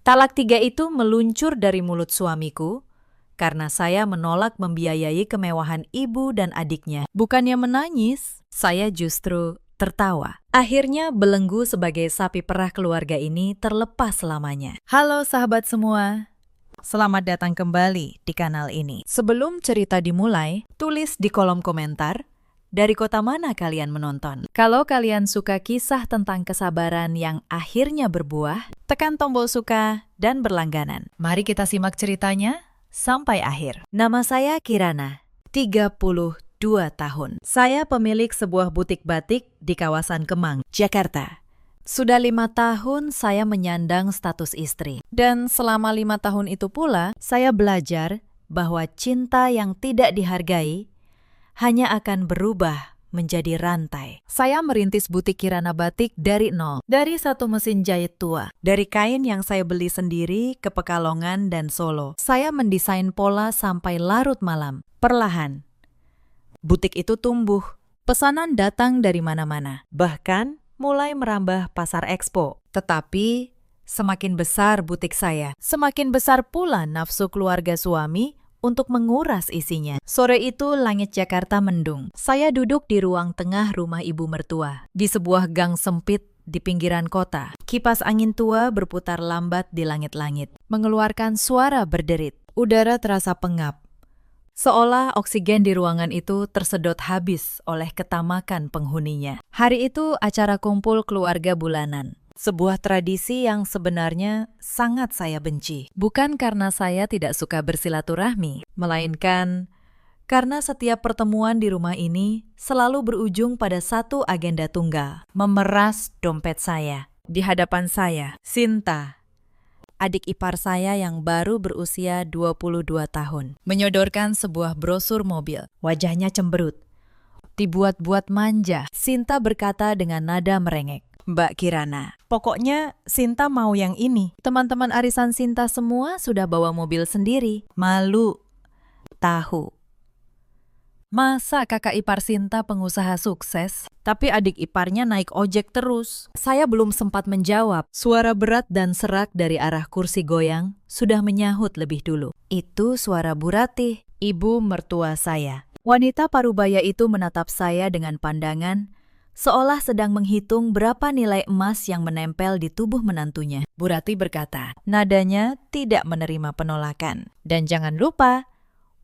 Talak 3 itu meluncur dari mulut suamiku karena saya menolak membiayai kemewahan ibu dan adiknya. Bukannya menangis, saya justru tertawa. Akhirnya belenggu sebagai sapi perah keluarga ini terlepas selamanya. Halo sahabat semua, selamat datang kembali di kanal ini. Sebelum cerita dimulai, tulis di kolom komentar dari kota mana kalian menonton. Kalau kalian suka kisah tentang kesabaran yang akhirnya berbuah, tekan tombol suka dan berlangganan. Mari kita simak ceritanya sampai akhir. Nama saya Kirana, 32 tahun. Saya pemilik sebuah butik batik di kawasan Kemang, Jakarta. Sudah 5 tahun saya menyandang status istri. Dan selama 5 tahun itu pula, saya belajar bahwa cinta yang tidak dihargai hanya akan berubah menjadi rantai. Saya merintis butik Kirana Batik dari nol. Dari satu mesin jahit tua. Dari kain yang saya beli sendiri ke Pekalongan dan Solo. Saya mendesain pola sampai larut malam. Perlahan, butik itu tumbuh. Pesanan datang dari mana-mana. Bahkan mulai merambah pasar ekspo. Tetapi semakin besar butik saya, semakin besar pula nafsu keluarga suami untuk menguras isinya. Sore itu langit Jakarta mendung. Saya duduk di ruang tengah rumah ibu mertua, di sebuah gang sempit di pinggiran kota. Kipas angin tua berputar lambat di langit-langit, mengeluarkan suara berderit. Udara terasa pengap, seolah oksigen di ruangan itu tersedot habis oleh ketamakan penghuninya. Hari itu acara kumpul keluarga bulanan. Sebuah tradisi yang sebenarnya sangat saya benci. Bukan karena saya tidak suka bersilaturahmi, melainkan karena setiap pertemuan di rumah ini selalu berujung pada satu agenda tunggal, memeras dompet saya. Di hadapan saya, Sinta, adik ipar saya yang baru berusia 22 tahun, menyodorkan sebuah brosur mobil. Wajahnya cemberut, dibuat-buat manja. Sinta berkata dengan nada merengek, "Mbak Kirana, pokoknya Sinta mau yang ini. Teman-teman arisan Sinta semua sudah bawa mobil sendiri. Malu, tahu. Masa kakak ipar Sinta pengusaha sukses, tapi adik iparnya naik ojek terus?" Saya belum sempat menjawab. Suara berat dan serak dari arah kursi goyang sudah menyahut lebih dulu. Itu suara Bu Ratih, ibu mertua saya. Wanita parubaya itu menatap saya dengan pandangan seolah sedang menghitung berapa nilai emas yang menempel di tubuh menantunya. Bu Ratih berkata, nadanya tidak menerima penolakan. "Dan jangan lupa,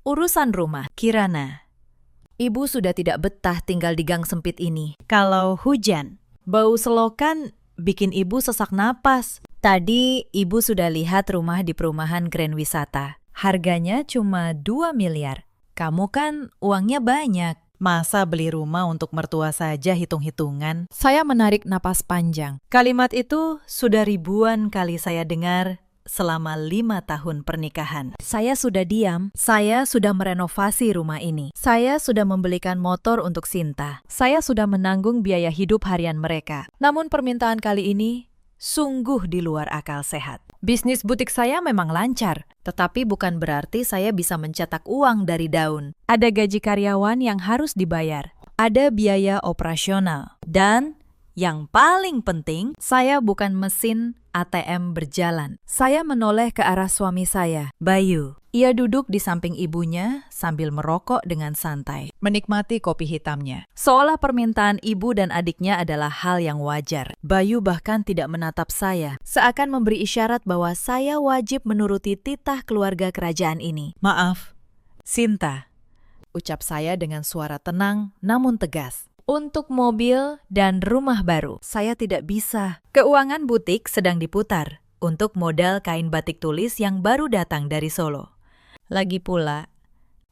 urusan rumah. Kirana, ibu sudah tidak betah tinggal di gang sempit ini. Kalau hujan, bau selokan bikin ibu sesak napas. Tadi ibu sudah lihat rumah di perumahan Grand Wisata. Harganya cuma 2 miliar. Kamu kan uangnya banyak. Masa beli rumah untuk mertua saja hitung-hitungan?" Saya menarik napas panjang. Kalimat itu sudah ribuan kali saya dengar selama 5 tahun pernikahan. Saya sudah diam. Saya sudah merenovasi rumah ini. Saya sudah membelikan motor untuk Sinta. Saya sudah menanggung biaya hidup harian mereka. Namun permintaan kali ini sungguh di luar akal sehat. Bisnis butik saya memang lancar, tetapi bukan berarti saya bisa mencetak uang dari daun. Ada gaji karyawan yang harus dibayar, ada biaya operasional, dan yang paling penting, saya bukan mesin ATM berjalan. Saya menoleh ke arah suami saya, Bayu. Ia duduk di samping ibunya sambil merokok dengan santai, menikmati kopi hitamnya. Seolah permintaan ibu dan adiknya adalah hal yang wajar. Bayu bahkan tidak menatap saya, seakan memberi isyarat bahwa saya wajib menuruti titah keluarga kerajaan ini. "Maaf, Sinta," ucap saya dengan suara tenang namun tegas. "Untuk mobil dan rumah baru, saya tidak bisa. Keuangan butik sedang diputar untuk modal kain batik tulis yang baru datang dari Solo. Lagi pula,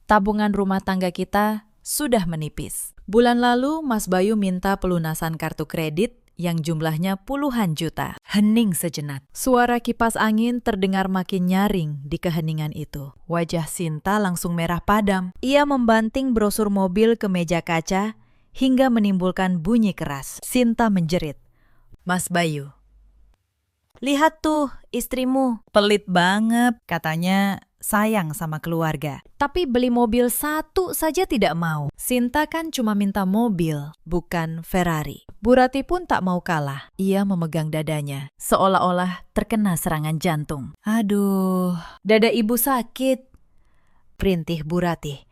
tabungan rumah tangga kita sudah menipis. Bulan lalu, Mas Bayu minta pelunasan kartu kredit yang jumlahnya puluhan juta." Hening sejenak. Suara kipas angin terdengar makin nyaring di keheningan itu. Wajah Sinta langsung merah padam. Ia membanting brosur mobil ke meja kaca hingga menimbulkan bunyi keras. Sinta menjerit, "Mas Bayu, lihat tuh istrimu, pelit banget, katanya sayang sama keluarga. Tapi beli mobil satu saja tidak mau. Sinta kan cuma minta mobil, bukan Ferrari." Burati pun tak mau kalah. Ia memegang dadanya, seolah-olah terkena serangan jantung. Aduh, dada ibu sakit, perintih Burati.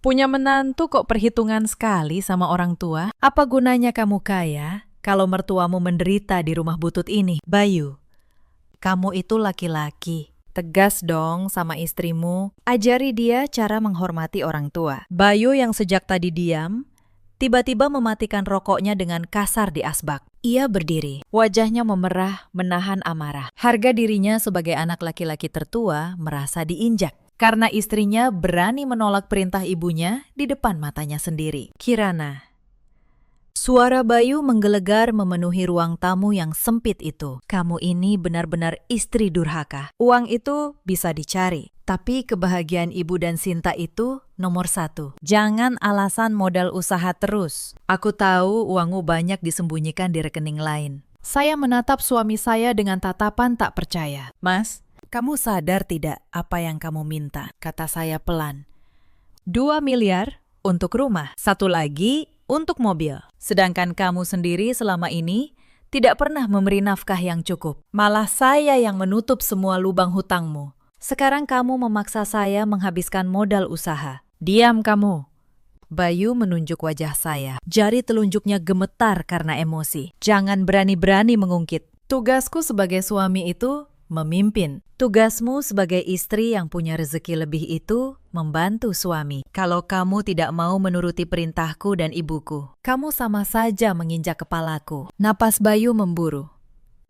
Punya menantu kok perhitungan sekali sama orang tua? Apa gunanya kamu kaya kalau mertuamu menderita di rumah butut ini? Bayu, kamu itu laki-laki. Tegas dong sama istrimu. Ajari dia cara menghormati orang tua. Bayu yang sejak tadi diam, tiba-tiba mematikan rokoknya dengan kasar di asbak. Ia berdiri, wajahnya memerah, menahan amarah. Harga dirinya sebagai anak laki-laki tertua merasa diinjak. Karena istrinya berani menolak perintah ibunya di depan matanya sendiri. Kirana. Suara Bayu menggelegar memenuhi ruang tamu yang sempit itu. Kamu ini benar-benar istri durhaka. Uang itu bisa dicari, tapi kebahagiaan ibu dan Sinta itu nomor 1. Jangan alasan modal usaha terus. Aku tahu uangmu banyak disembunyikan di rekening lain. Saya menatap suami saya dengan tatapan tak percaya. Mas, kamu sadar tidak apa yang kamu minta? Kata saya pelan. 2 miliar untuk rumah, 1 lagi untuk mobil. Sedangkan kamu sendiri selama ini tidak pernah memberi nafkah yang cukup. Malah saya yang menutup semua lubang hutangmu. Sekarang kamu memaksa saya menghabiskan modal usaha. Diam kamu. Bayu menunjuk wajah saya. Jari telunjuknya gemetar karena emosi. Jangan berani-berani mengungkit. Tugasku sebagai suami itu memimpin. Tugasmu sebagai istri yang punya rezeki lebih itu membantu suami. Kalau kamu tidak mau menuruti perintahku dan ibuku, kamu sama saja menginjak kepalaku. Napas Bayu memburu.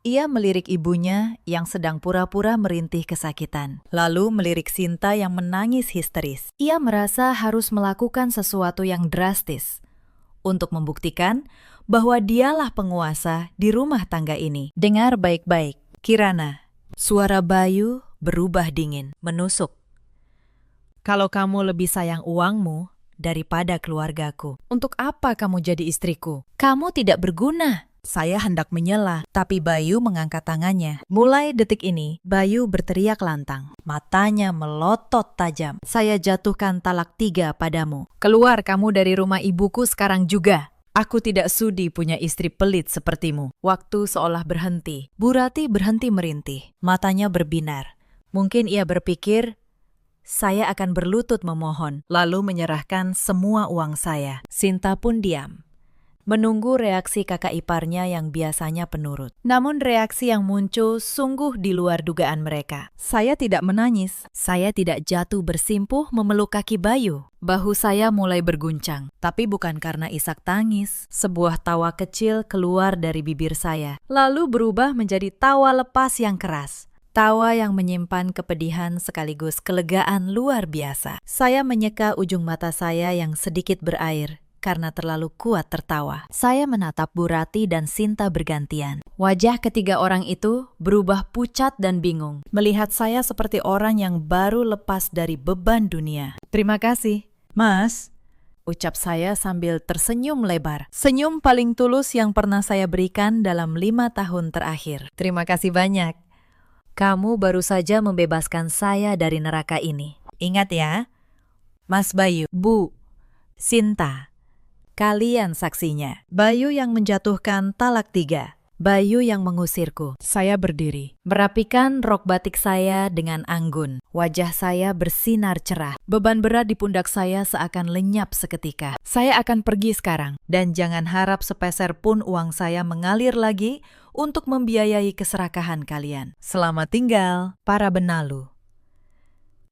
Ia melirik ibunya yang sedang pura-pura merintih kesakitan. Lalu melirik Sinta yang menangis histeris. Ia merasa harus melakukan sesuatu yang drastis untuk membuktikan bahwa dialah penguasa di rumah tangga ini. Dengar baik-baik, Kirana. Suara Bayu berubah dingin, menusuk. Kalau kamu lebih sayang uangmu daripada keluargaku, untuk apa kamu jadi istriku? Kamu tidak berguna. Saya hendak menyela, tapi Bayu mengangkat tangannya. Mulai detik ini, Bayu berteriak lantang. Matanya melotot tajam. Saya jatuhkan talak 3 padamu. Keluar kamu dari rumah ibuku sekarang juga. Aku tidak sudi punya istri pelit sepertimu. Waktu seolah berhenti. Burati berhenti merintih. Matanya berbinar. Mungkin ia berpikir, saya akan berlutut memohon, lalu menyerahkan semua uang saya. Sinta pun diam, menunggu reaksi kakak iparnya yang biasanya penurut. Namun reaksi yang muncul sungguh di luar dugaan mereka. Saya tidak menangis. Saya tidak jatuh bersimpuh memeluk kaki Bayu. Bahu saya mulai berguncang, tapi bukan karena isak tangis. Sebuah tawa kecil keluar dari bibir saya, lalu berubah menjadi tawa lepas yang keras. Tawa yang menyimpan kepedihan sekaligus kelegaan luar biasa. Saya menyeka ujung mata saya yang sedikit berair karena terlalu kuat tertawa. Saya menatap Burati dan Sinta bergantian. Wajah ketiga orang itu berubah pucat dan bingung, melihat saya seperti orang yang baru lepas dari beban dunia. Terima kasih, Mas, ucap saya sambil tersenyum lebar. Senyum paling tulus yang pernah saya berikan dalam 5 tahun terakhir. Terima kasih banyak. Kamu baru saja membebaskan saya dari neraka ini. Ingat ya, Mas Bayu, Bu, Sinta. Kalian saksinya. Bayu yang menjatuhkan talak 3. Bayu yang mengusirku. Saya berdiri, merapikan rok batik saya dengan anggun. Wajah saya bersinar cerah. Beban berat di pundak saya seakan lenyap seketika. Saya akan pergi sekarang. Dan jangan harap sepeser pun uang saya mengalir lagi untuk membiayai keserakahan kalian. Selamat tinggal, para benalu.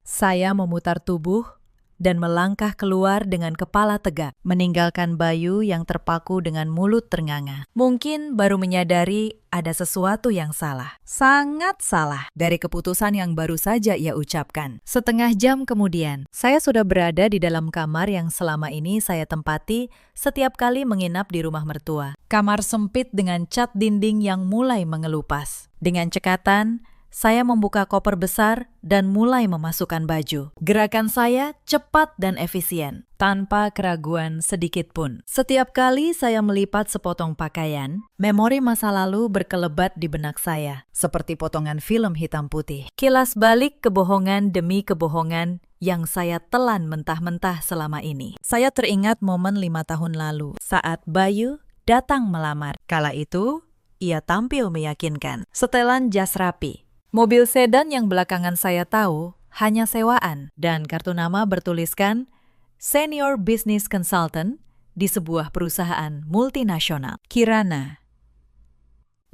Saya memutar tubuh dan melangkah keluar dengan kepala tegak, meninggalkan Bayu yang terpaku dengan mulut ternganga. Mungkin baru menyadari ada sesuatu yang salah. Sangat salah dari keputusan yang baru saja ia ucapkan. Setengah jam kemudian, saya sudah berada di dalam kamar yang selama ini saya tempati setiap kali menginap di rumah mertua. Kamar sempit dengan cat dinding yang mulai mengelupas. Dengan cekatan, saya membuka koper besar dan mulai memasukkan baju. Gerakan saya cepat dan efisien, tanpa keraguan sedikit pun. Setiap kali saya melipat sepotong pakaian, memori masa lalu berkelebat di benak saya, seperti potongan film hitam putih. Kilas balik kebohongan demi kebohongan yang saya telan mentah-mentah selama ini. Saya teringat momen 5 tahun lalu, saat Bayu datang melamar. Kala itu, ia tampil meyakinkan. Setelan jas rapi. Mobil sedan yang belakangan saya tahu hanya sewaan. Dan kartu nama bertuliskan Senior Business Consultant di sebuah perusahaan multinasional. Kirana.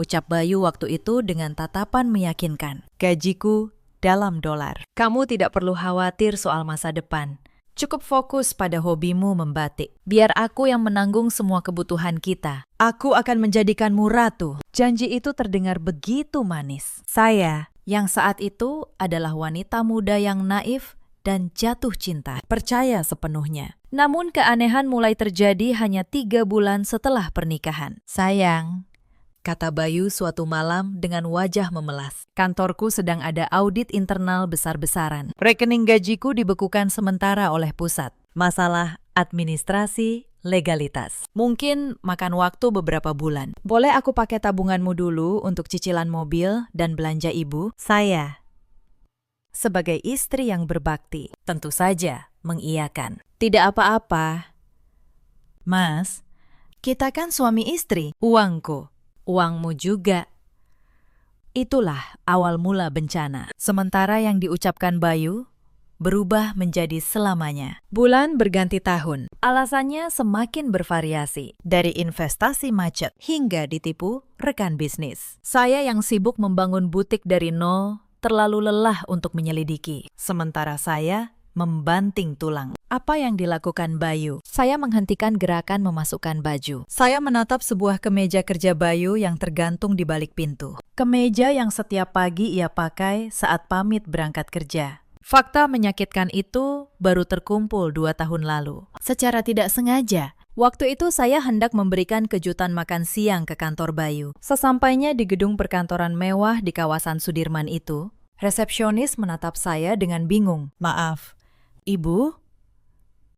Ucap Bayu waktu itu dengan tatapan meyakinkan. Gajiku dalam dolar. Kamu tidak perlu khawatir soal masa depan. Cukup fokus pada hobimu membatik. Biar aku yang menanggung semua kebutuhan kita. Aku akan menjadikanmu ratu. Janji itu terdengar begitu manis. Saya, yang saat itu adalah wanita muda yang naif dan jatuh cinta, percaya sepenuhnya. Namun keanehan mulai terjadi hanya 3 bulan setelah pernikahan. Sayang, kata Bayu suatu malam dengan wajah memelas. Kantorku sedang ada audit internal besar-besaran. Rekening gajiku dibekukan sementara oleh pusat. Masalah administrasi, legalitas. Mungkin makan waktu beberapa bulan. Boleh aku pakai tabunganmu dulu untuk cicilan mobil dan belanja ibu? Saya, sebagai istri yang berbakti, tentu saja mengiyakan. Tidak apa-apa. Mas, kita kan suami istri. Uangku. Uangmu juga. Itulah awal mula bencana. Sementara yang diucapkan Bayu berubah menjadi selamanya. Bulan berganti tahun. Alasannya semakin bervariasi. Dari investasi macet hingga ditipu rekan bisnis. Saya yang sibuk membangun butik dari nol terlalu lelah untuk menyelidiki. Sementara saya membanting tulang. Apa yang dilakukan Bayu? Saya menghentikan gerakan memasukkan baju. Saya menatap sebuah kemeja kerja Bayu yang tergantung di balik pintu. Kemeja yang setiap pagi ia pakai saat pamit berangkat kerja. Fakta menyakitkan itu baru terkumpul 2 tahun lalu. Secara tidak sengaja, waktu itu saya hendak memberikan kejutan makan siang ke kantor Bayu. Sesampainya di gedung perkantoran mewah di kawasan Sudirman itu, resepsionis menatap saya dengan bingung. Maaf, Ibu,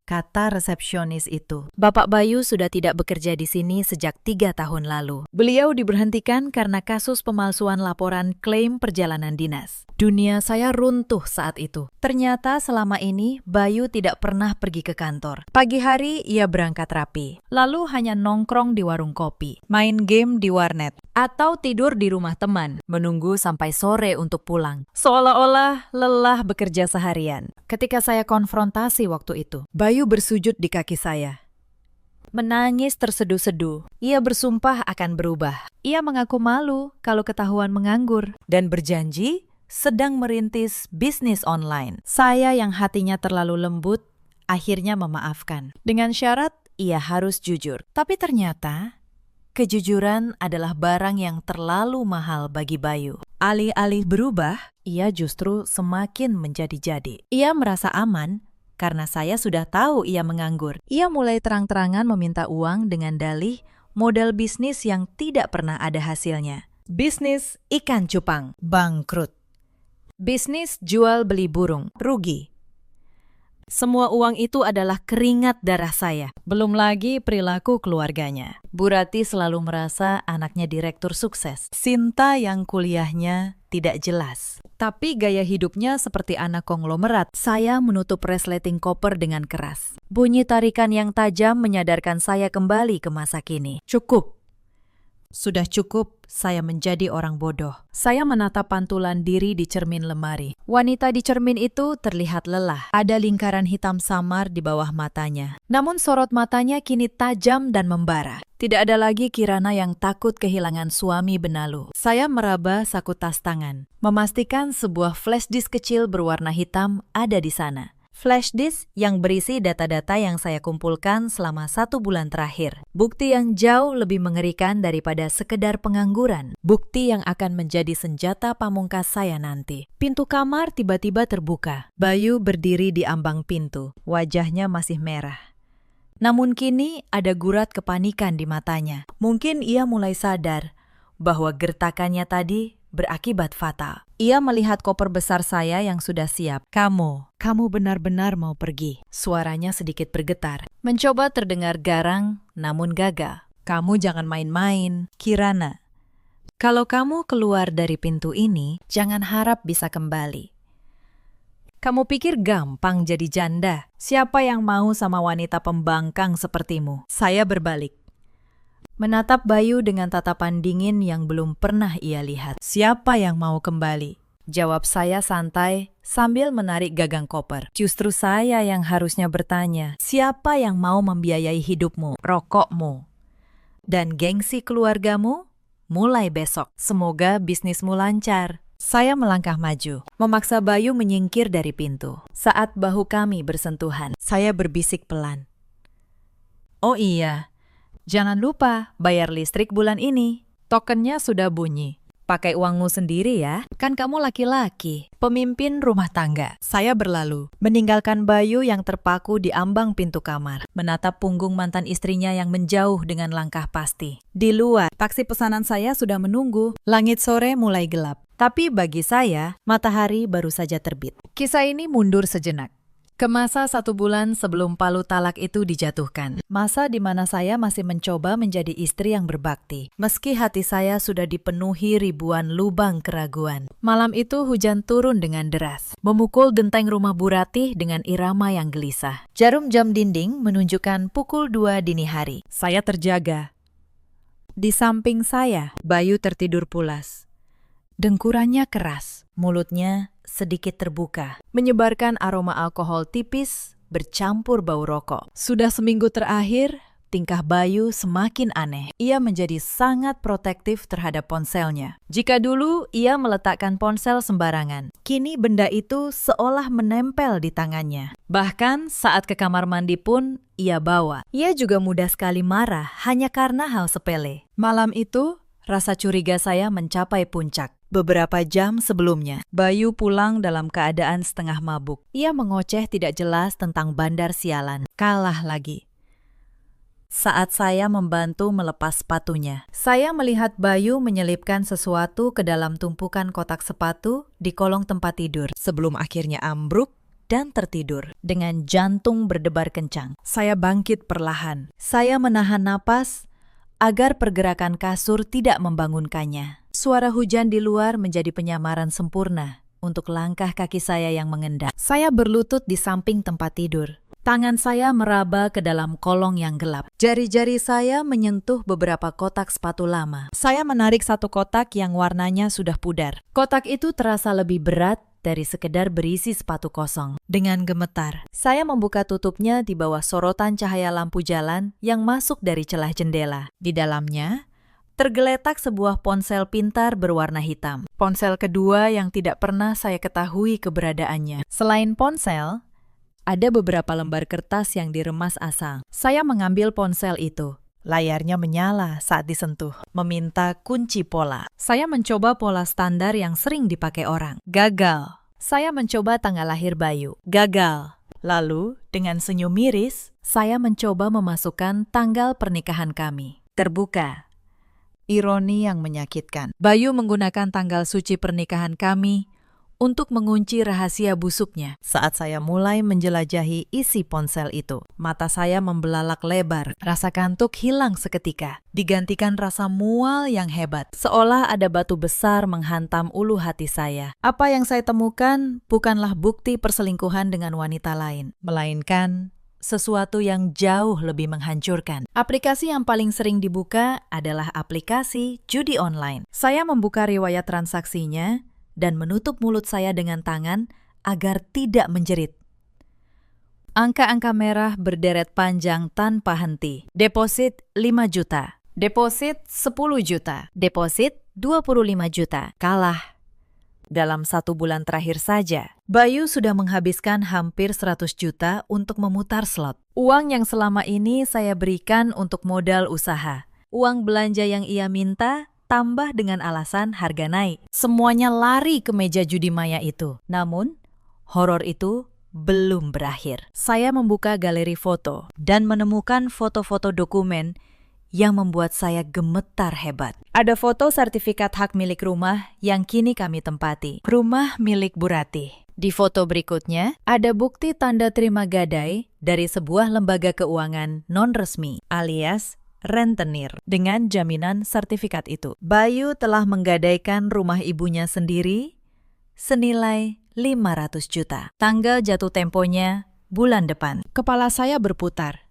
kata resepsionis itu. Bapak Bayu sudah tidak bekerja di sini sejak 3 tahun lalu. Beliau diberhentikan karena kasus pemalsuan laporan klaim perjalanan dinas. Dunia saya runtuh saat itu. Ternyata selama ini Bayu tidak pernah pergi ke kantor. Pagi hari ia berangkat rapi, lalu hanya nongkrong di warung kopi, main game di warnet, atau tidur di rumah teman, menunggu sampai sore untuk pulang. Seolah-olah lelah bekerja seharian. Ketika saya konfrontasi waktu itu, Bayu bersujud di kaki saya. Menangis terseduh-seduh. Ia bersumpah akan berubah. Ia mengaku malu kalau ketahuan menganggur dan berjanji sedang merintis bisnis online. Saya yang hatinya terlalu lembut akhirnya memaafkan. Dengan syarat ia harus jujur. Tapi ternyata kejujuran adalah barang yang terlalu mahal bagi Bayu. Alih-alih berubah, ia justru semakin menjadi-jadi. Ia merasa aman karena saya sudah tahu ia menganggur. Ia mulai terang-terangan meminta uang dengan dalih modal bisnis yang tidak pernah ada hasilnya. Bisnis ikan cupang, bangkrut. Bisnis jual beli burung, rugi. Semua uang itu adalah keringat darah saya. Belum lagi perilaku keluarganya. Bu Rati selalu merasa anaknya direktur sukses. Sinta yang kuliahnya tidak jelas. Tapi gaya hidupnya seperti anak konglomerat. Saya menutup resleting koper dengan keras. Bunyi tarikan yang tajam menyadarkan saya kembali ke masa kini. Cukup. Sudah cukup saya menjadi orang bodoh. Saya menatap pantulan diri di cermin lemari. Wanita di cermin itu terlihat lelah. Ada lingkaran hitam samar di bawah matanya. Namun sorot matanya kini tajam dan membara. Tidak ada lagi Kirana yang takut kehilangan suami benalu. Saya meraba saku tas tangan, memastikan sebuah flash disk kecil berwarna hitam ada di sana. Flash disk yang berisi data-data yang saya kumpulkan selama 1 bulan terakhir. Bukti yang jauh lebih mengerikan daripada sekedar pengangguran. Bukti yang akan menjadi senjata pamungkas saya nanti. Pintu kamar tiba-tiba terbuka. Bayu berdiri di ambang pintu. Wajahnya masih merah. Namun kini ada gurat kepanikan di matanya. Mungkin ia mulai sadar bahwa gertakannya tadi berakibat fatal. Ia melihat koper besar saya yang sudah siap. Kamu benar-benar mau pergi. Suaranya sedikit bergetar. Mencoba terdengar garang, namun gagal. Kamu jangan main-main, Kirana. Kalau kamu keluar dari pintu ini, jangan harap bisa kembali. Kamu pikir gampang jadi janda? Siapa yang mau sama wanita pembangkang sepertimu? Saya berbalik. menatap Bayu dengan tatapan dingin yang belum pernah ia lihat. "Siapa yang mau kembali?" jawab saya santai sambil menarik gagang koper. "Justru saya yang harusnya bertanya, siapa yang mau membiayai hidupmu, rokokmu, dan gengsi keluargamu? Mulai besok, semoga bisnismu lancar." Saya melangkah maju, memaksa Bayu menyingkir dari pintu. Saat bahu kami bersentuhan, saya berbisik pelan. "Oh iya, jangan lupa bayar listrik bulan ini. Tokennya sudah bunyi. Pakai uangmu sendiri ya, kan kamu laki-laki, pemimpin rumah tangga." Saya berlalu, meninggalkan Bayu yang terpaku di ambang pintu kamar, menatap punggung mantan istrinya yang menjauh dengan langkah pasti. Di luar, taksi pesanan saya sudah menunggu. Langit sore mulai gelap, tapi bagi saya, matahari baru saja terbit. Kisah ini mundur sejenak, ke masa 1 bulan sebelum palu talak itu dijatuhkan. Masa di mana saya masih mencoba menjadi istri yang berbakti, meski hati saya sudah dipenuhi ribuan lubang keraguan. Malam itu hujan turun dengan deras, memukul genteng rumah Bu Ratih dengan irama yang gelisah. Jarum jam dinding menunjukkan pukul 2 dini hari. Saya terjaga. Di samping saya, Bayu tertidur pulas. Dengkurannya keras, mulutnya sedikit terbuka, menyebarkan aroma alkohol tipis bercampur bau rokok. Sudah seminggu terakhir, tingkah Bayu semakin aneh. Ia menjadi sangat protektif terhadap ponselnya. Jika dulu ia meletakkan ponsel sembarangan, kini benda itu seolah menempel di tangannya. Bahkan saat ke kamar mandi pun ia bawa. Ia juga mudah sekali marah hanya karena hal sepele. Malam itu, rasa curiga saya mencapai puncak. Beberapa jam sebelumnya, Bayu pulang dalam keadaan setengah mabuk. Ia mengoceh tidak jelas tentang bandar sialan. Kalah lagi. Saat saya membantu melepas sepatunya, saya melihat Bayu menyelipkan sesuatu ke dalam tumpukan kotak sepatu di kolong tempat tidur sebelum akhirnya ambruk dan tertidur dengan jantung berdebar kencang. Saya bangkit perlahan. Saya menahan napas agar pergerakan kasur tidak membangunkannya. Suara hujan di luar menjadi penyamaran sempurna untuk langkah kaki saya yang mengendap. Saya berlutut di samping tempat tidur. Tangan saya meraba ke dalam kolong yang gelap. Jari-jari saya menyentuh beberapa kotak sepatu lama. Saya menarik satu kotak yang warnanya sudah pudar. Kotak itu terasa lebih berat dari sekedar berisi sepatu kosong. Dengan gemetar, saya membuka tutupnya di bawah sorotan cahaya lampu jalan yang masuk dari celah jendela. Di dalamnya, tergeletak sebuah ponsel pintar berwarna hitam. Ponsel kedua yang tidak pernah saya ketahui keberadaannya. Selain ponsel, ada beberapa lembar kertas yang diremas asal. Saya mengambil ponsel itu. Layarnya menyala saat disentuh, meminta kunci pola. Saya mencoba pola standar yang sering dipakai orang. Gagal. Saya mencoba tanggal lahir Bayu. Gagal. Lalu, dengan senyum miris, saya mencoba memasukkan tanggal pernikahan kami. Terbuka. Ironi yang menyakitkan. Bayu menggunakan tanggal suci pernikahan kami untuk mengunci rahasia busuknya. Saat saya mulai menjelajahi isi ponsel itu, mata saya membelalak lebar. Rasa kantuk hilang seketika, digantikan rasa mual yang hebat. Seolah ada batu besar menghantam ulu hati saya. Apa yang saya temukan bukanlah bukti perselingkuhan dengan wanita lain, melainkan sesuatu yang jauh lebih menghancurkan. Aplikasi yang paling sering dibuka adalah aplikasi judi online. Saya membuka riwayat transaksinya dan menutup mulut saya dengan tangan agar tidak menjerit. Angka-angka merah berderet panjang tanpa henti. Deposit 5 juta. Deposit 10 juta. Deposit 25 juta. Kalah. Dalam 1 bulan terakhir saja, Bayu sudah menghabiskan hampir 100 juta untuk memutar slot. Uang yang selama ini saya berikan untuk modal usaha. Uang belanja yang ia minta tambah dengan alasan harga naik. Semuanya lari ke meja judi maya itu. Namun, horor itu belum berakhir. Saya membuka galeri foto dan menemukan foto-foto dokumen yang membuat saya gemetar hebat. Ada foto sertifikat hak milik rumah yang kini kami tempati. Rumah milik Bu Ratih. Di foto berikutnya, ada bukti tanda terima gadai dari sebuah lembaga keuangan non-resmi alias rentenir dengan jaminan sertifikat itu. Bayu telah menggadaikan rumah ibunya sendiri senilai 500 juta. Tanggal jatuh temponya bulan depan. Kepala saya berputar.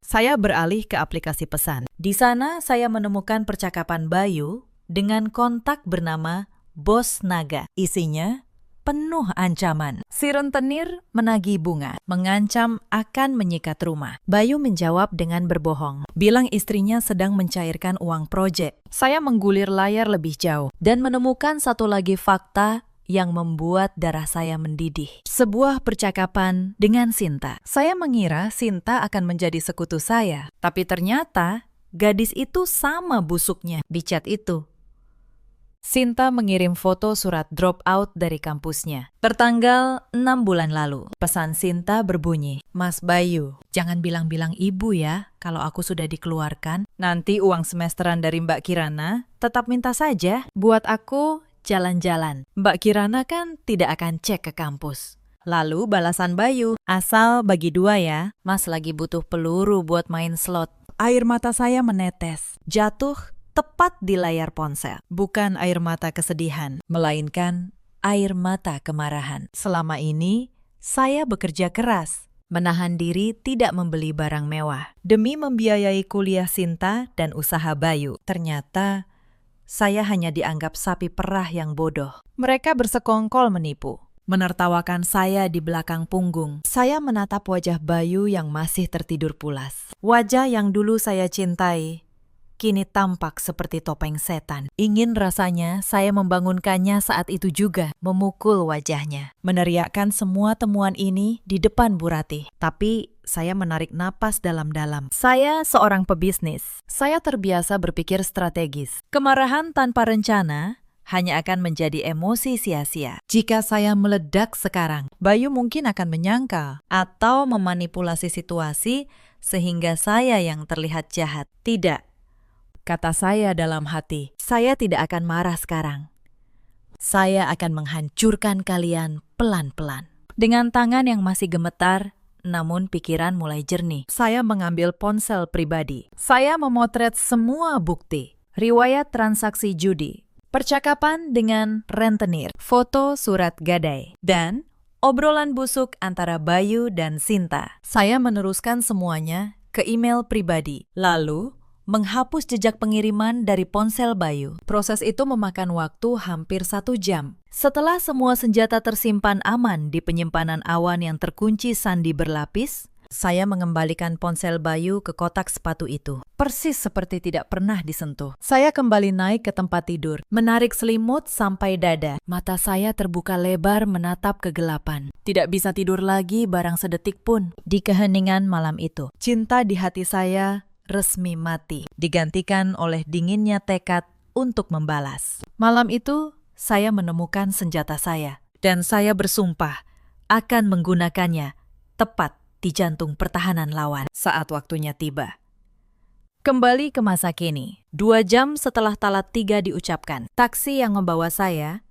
Saya beralih ke aplikasi pesan. Di sana saya menemukan percakapan Bayu dengan kontak bernama Bos Naga. Isinya penuh ancaman. Si rentenir menagih bunga, mengancam akan menyikat rumah. Bayu menjawab dengan berbohong, bilang istrinya sedang mencairkan uang proyek. Saya menggulir layar lebih jauh dan menemukan satu lagi fakta yang membuat darah saya mendidih. Sebuah percakapan dengan Sinta. Saya mengira Sinta akan menjadi sekutu saya, tapi ternyata gadis itu sama busuknya di chat itu. Sinta mengirim foto surat drop out dari kampusnya. Tertanggal 6 bulan lalu. Pesan Sinta berbunyi, "Mas Bayu, jangan bilang-bilang ibu ya kalau aku sudah dikeluarkan. Nanti uang semesteran dari Mbak Kirana tetap minta saja. Buat aku jalan-jalan. Mbak Kirana kan tidak akan cek ke kampus." Lalu balasan Bayu, "Asal bagi 2 ya, Mas lagi butuh peluru buat main slot." Air mata saya menetes, jatuh tepat di layar ponsel. Bukan air mata kesedihan, melainkan air mata kemarahan. Selama ini, saya bekerja keras, menahan diri tidak membeli barang mewah, demi membiayai kuliah Sinta dan usaha Bayu. Ternyata, saya hanya dianggap sapi perah yang bodoh. Mereka bersekongkol menipu, menertawakan saya di belakang punggung. Saya menatap wajah Bayu yang masih tertidur pulas. Wajah yang dulu saya cintai, kini tampak seperti topeng setan. Ingin rasanya saya membangunkannya saat itu juga, memukul wajahnya, meneriakkan semua temuan ini di depan Bu Ratih. Tapi saya menarik napas dalam-dalam. Saya seorang pebisnis. Saya terbiasa berpikir strategis. Kemarahan tanpa rencana hanya akan menjadi emosi sia-sia. Jika saya meledak sekarang, Bayu mungkin akan menyangkal atau memanipulasi situasi sehingga saya yang terlihat jahat. Tidak. Kata saya dalam hati, saya tidak akan marah sekarang. Saya akan menghancurkan kalian pelan-pelan. Dengan tangan yang masih gemetar, namun pikiran mulai jernih, saya mengambil ponsel pribadi. Saya memotret semua bukti, riwayat transaksi judi, percakapan dengan rentenir, foto surat gadai, dan obrolan busuk antara Bayu dan Sinta. Saya meneruskan semuanya ke email pribadi, lalu menghapus jejak pengiriman dari ponsel Bayu. Proses itu memakan waktu hampir 1 jam. Setelah semua senjata tersimpan aman di penyimpanan awan yang terkunci sandi berlapis, saya mengembalikan ponsel Bayu ke kotak sepatu itu. Persis seperti tidak pernah disentuh. Saya kembali naik ke tempat tidur, menarik selimut sampai dada. Mata saya terbuka lebar menatap kegelapan. Tidak bisa tidur lagi barang sedetik pun. Di keheningan malam itu, cinta di hati saya resmi mati, digantikan oleh dinginnya tekad untuk membalas. Malam itu, saya menemukan senjata saya, dan saya bersumpah akan menggunakannya tepat di jantung pertahanan lawan saat waktunya tiba. Kembali ke masa kini, 2 jam setelah talat 3 diucapkan, taksi yang membawa saya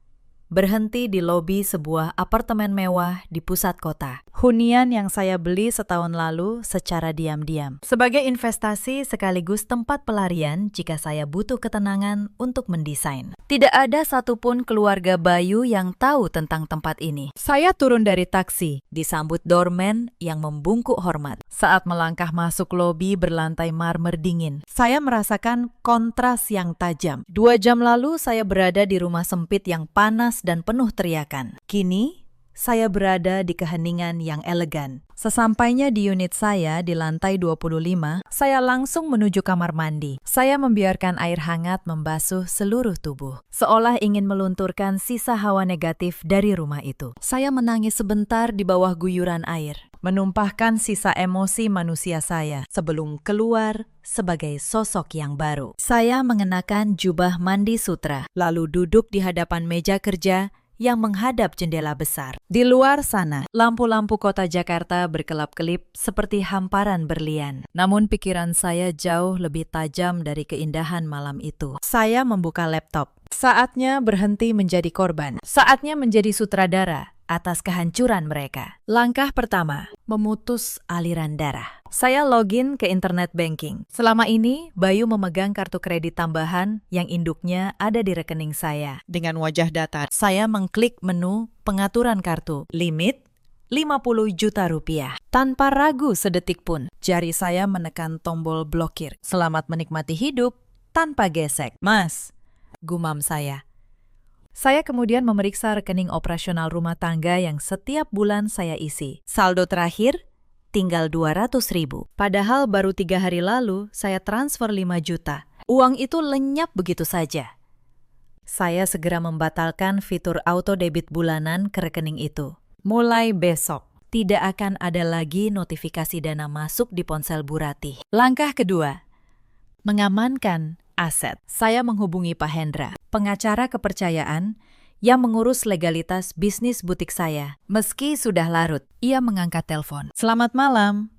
berhenti di lobi sebuah apartemen mewah di pusat kota. Hunian yang saya beli setahun lalu secara diam-diam. Sebagai investasi sekaligus tempat pelarian jika saya butuh ketenangan untuk mendesain. Tidak ada satupun keluarga Bayu yang tahu tentang tempat ini. Saya turun dari taksi, disambut doorman yang membungkuk hormat. Saat melangkah masuk lobi berlantai marmer dingin, saya merasakan kontras yang tajam. 2 jam lalu saya berada di rumah sempit yang panas dan penuh teriakan. Kini, saya berada di keheningan yang elegan. Sesampainya di unit saya di lantai 25, saya langsung menuju kamar mandi. Saya membiarkan air hangat membasuh seluruh tubuh, seolah ingin melunturkan sisa hawa negatif dari rumah itu. Saya menangis sebentar di bawah guyuran air, menumpahkan sisa emosi manusia saya sebelum keluar sebagai sosok yang baru. Saya mengenakan jubah mandi sutra, lalu duduk di hadapan meja kerja yang menghadap jendela besar. Di luar sana, lampu-lampu kota Jakarta berkelap-kelip seperti hamparan berlian. Namun pikiran saya jauh lebih tajam dari keindahan malam itu. Saya membuka laptop. Saatnya berhenti menjadi korban. Saatnya menjadi sutradara atas kehancuran mereka. Langkah pertama, memutus aliran darah. Saya login ke internet banking. Selama ini, Bayu memegang kartu kredit tambahan yang induknya ada di rekening saya. Dengan wajah datar, saya mengklik menu pengaturan kartu, limit, 50 juta rupiah. Tanpa ragu sedetik pun, jari saya menekan tombol blokir. Selamat menikmati hidup tanpa gesek. Mas, gumam saya. Saya kemudian memeriksa rekening operasional rumah tangga yang setiap bulan saya isi. Saldo terakhir tinggal 200.000. Padahal baru 3 hari lalu saya transfer 5 juta. Uang itu lenyap begitu saja. Saya segera membatalkan fitur auto debit bulanan ke rekening itu. Mulai besok, tidak akan ada lagi notifikasi dana masuk di ponsel Bu Ratih. Langkah kedua, mengamankan aset. Saya menghubungi Pak Hendra, pengacara kepercayaan yang mengurus legalitas bisnis butik saya. Meski sudah larut, ia mengangkat telepon. Selamat malam,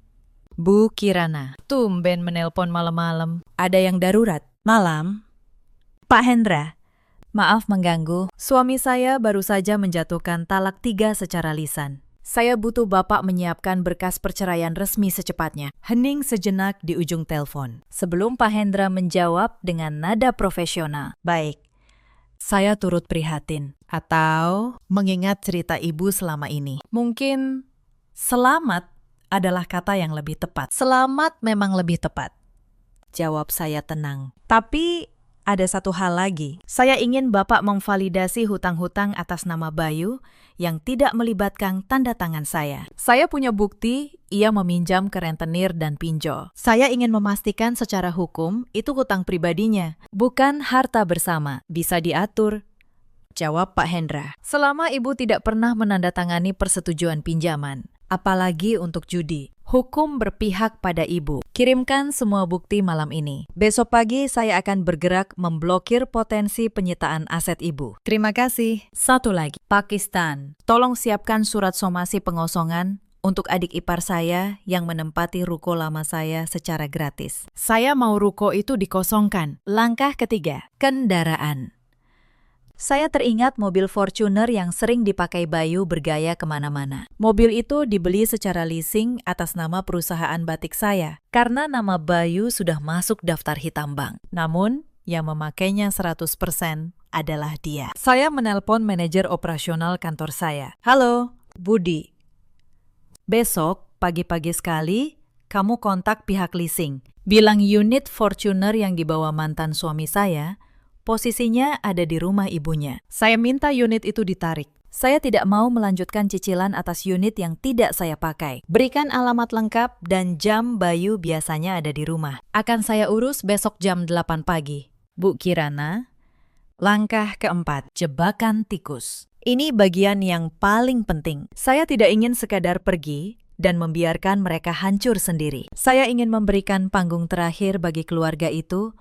Bu Kirana. Tumben menelpon malam-malam. Ada yang darurat? Malam. Pak Hendra, maaf mengganggu. Suami saya baru saja menjatuhkan talak 3 secara lisan. Saya butuh Bapak menyiapkan berkas perceraian resmi secepatnya. Hening sejenak di ujung telepon. Sebelum Pak Hendra menjawab dengan nada profesional. Baik, saya turut prihatin. Atau mengingat cerita ibu selama ini. Mungkin selamat adalah kata yang lebih tepat. Selamat memang lebih tepat. Jawab saya tenang. Tapi ada satu hal lagi. Saya ingin Bapak memvalidasi hutang-hutang atas nama Bayu yang tidak melibatkan tanda tangan saya. Saya punya bukti ia meminjam ke rentenir dan pinjol. Saya ingin memastikan secara hukum itu hutang pribadinya, bukan harta bersama. Bisa diatur. Jawab Pak Hendra. Selama Ibu tidak pernah menandatangani persetujuan pinjaman, apalagi untuk judi, hukum berpihak pada Ibu. Kirimkan semua bukti malam ini. Besok pagi saya akan bergerak memblokir potensi penyitaan aset Ibu. Terima kasih. Satu lagi, Pakistan. Tolong siapkan surat somasi pengosongan untuk adik ipar saya yang menempati ruko lama saya secara gratis. Saya mau ruko itu dikosongkan. Langkah ketiga, kendaraan. Saya teringat mobil Fortuner yang sering dipakai Bayu bergaya kemana-mana. Mobil itu dibeli secara leasing atas nama perusahaan batik saya, karena nama Bayu sudah masuk daftar hitam bank. Namun, yang memakainya 100% adalah dia. Saya menelpon manajer operasional kantor saya. Halo, Budi. Besok, pagi-pagi sekali, kamu kontak pihak leasing. Bilang unit Fortuner yang dibawa mantan suami saya, posisinya ada di rumah ibunya. Saya minta unit itu ditarik. Saya tidak mau melanjutkan cicilan atas unit yang tidak saya pakai. Berikan alamat lengkap dan jam Bayu biasanya ada di rumah. Akan saya urus besok jam 8 pagi. Bu Kirana, langkah keempat, jebakan tikus. Ini bagian yang paling penting. Saya tidak ingin sekadar pergi dan membiarkan mereka hancur sendiri. Saya ingin memberikan panggung terakhir bagi keluarga itu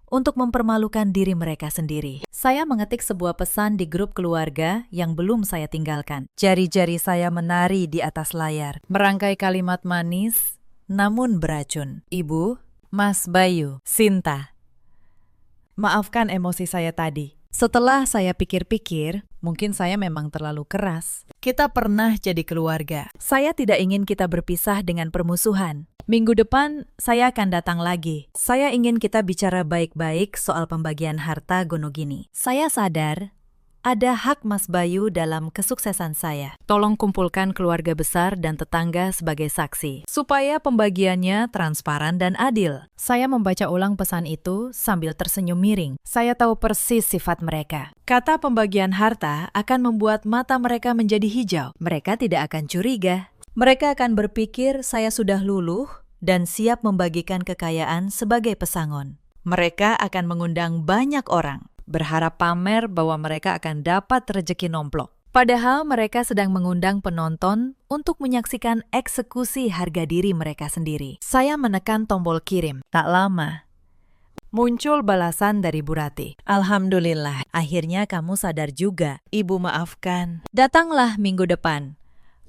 untuk mempermalukan diri mereka sendiri. Saya mengetik sebuah pesan di grup keluarga yang belum saya tinggalkan. Jari-jari saya menari di atas layar, merangkai kalimat manis namun beracun. Ibu, Mas Bayu, Sinta. Maafkan emosi saya tadi. Setelah saya pikir-pikir, mungkin saya memang terlalu keras. Kita pernah jadi keluarga. Saya tidak ingin kita berpisah dengan permusuhan. Minggu depan, saya akan datang lagi. Saya ingin kita bicara baik-baik soal pembagian harta Gonogini. Saya sadar ada hak Mas Bayu dalam kesuksesan saya. Tolong kumpulkan keluarga besar dan tetangga sebagai saksi, supaya pembagiannya transparan dan adil. Saya membaca ulang pesan itu sambil tersenyum miring. Saya tahu persis sifat mereka. Kata pembagian harta akan membuat mata mereka menjadi hijau. Mereka tidak akan curiga. Mereka akan berpikir saya sudah luluh dan siap membagikan kekayaan sebagai pesangon. Mereka akan mengundang banyak orang, berharap pamer bahwa mereka akan dapat rezeki nomplok. Padahal mereka sedang mengundang penonton untuk menyaksikan eksekusi harga diri mereka sendiri. Saya menekan tombol kirim. Tak lama, muncul balasan dari Bu Ratih. Alhamdulillah, akhirnya kamu sadar juga. Ibu maafkan. Datanglah minggu depan.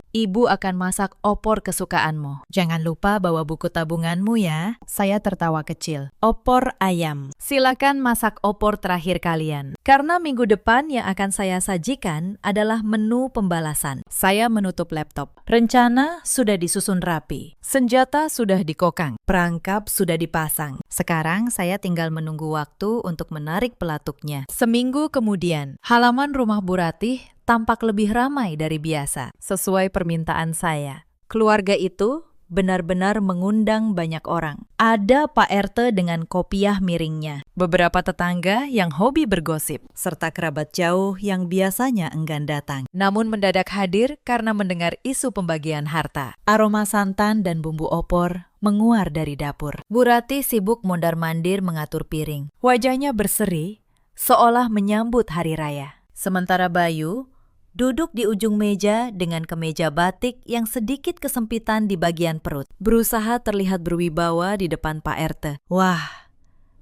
Ibu akan masak opor kesukaanmu. Jangan lupa bawa buku tabunganmu ya. Saya tertawa kecil. Opor ayam. Silakan masak opor terakhir kalian. Karena minggu depan yang akan saya sajikan adalah menu pembalasan. Saya menutup laptop. Rencana sudah disusun rapi. Senjata sudah dikokang. Perangkap sudah dipasang. Sekarang saya tinggal menunggu waktu untuk menarik pelatuknya. Seminggu kemudian, halaman rumah Bu Ratih tampak lebih ramai dari biasa. Sesuai permintaan saya, keluarga itu benar-benar mengundang banyak orang. Ada Pak RT dengan kopiah miringnya, beberapa tetangga yang hobi bergosip, serta kerabat jauh yang biasanya enggan datang. Namun mendadak hadir karena mendengar isu pembagian harta. Aroma santan dan bumbu opor menguar dari dapur. Bu Rati sibuk mondar-mandir mengatur piring. Wajahnya berseri, seolah menyambut hari raya. Sementara Bayu duduk di ujung meja dengan kemeja batik yang sedikit kesempitan di bagian perut. Berusaha terlihat berwibawa di depan Pak RT. Wah,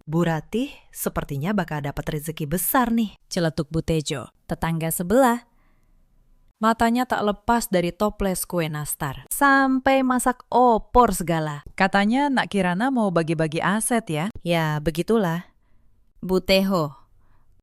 Bu Ratih sepertinya bakal dapat rezeki besar nih, celetuk Bu Tejo, tetangga sebelah. Matanya tak lepas dari toples kue nastar. Sampai masak opor segala. Katanya Nak Kirana mau bagi-bagi aset ya? Ya, begitulah. Bu Teho.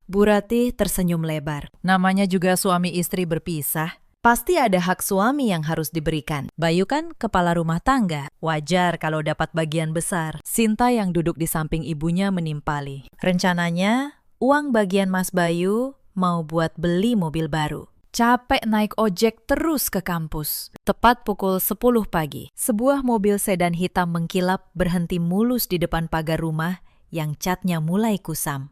Bu Ratih tersenyum lebar. Namanya juga suami istri berpisah. Pasti ada hak suami yang harus diberikan. Bayu kan kepala rumah tangga. Wajar kalau dapat bagian besar. Sinta yang duduk di samping ibunya menimpali. Rencananya, uang bagian Mas Bayu mau buat beli mobil baru. Capek naik ojek terus ke kampus. Tepat pukul 10 pagi, sebuah mobil sedan hitam mengkilap berhenti mulus di depan pagar rumah yang catnya mulai kusam.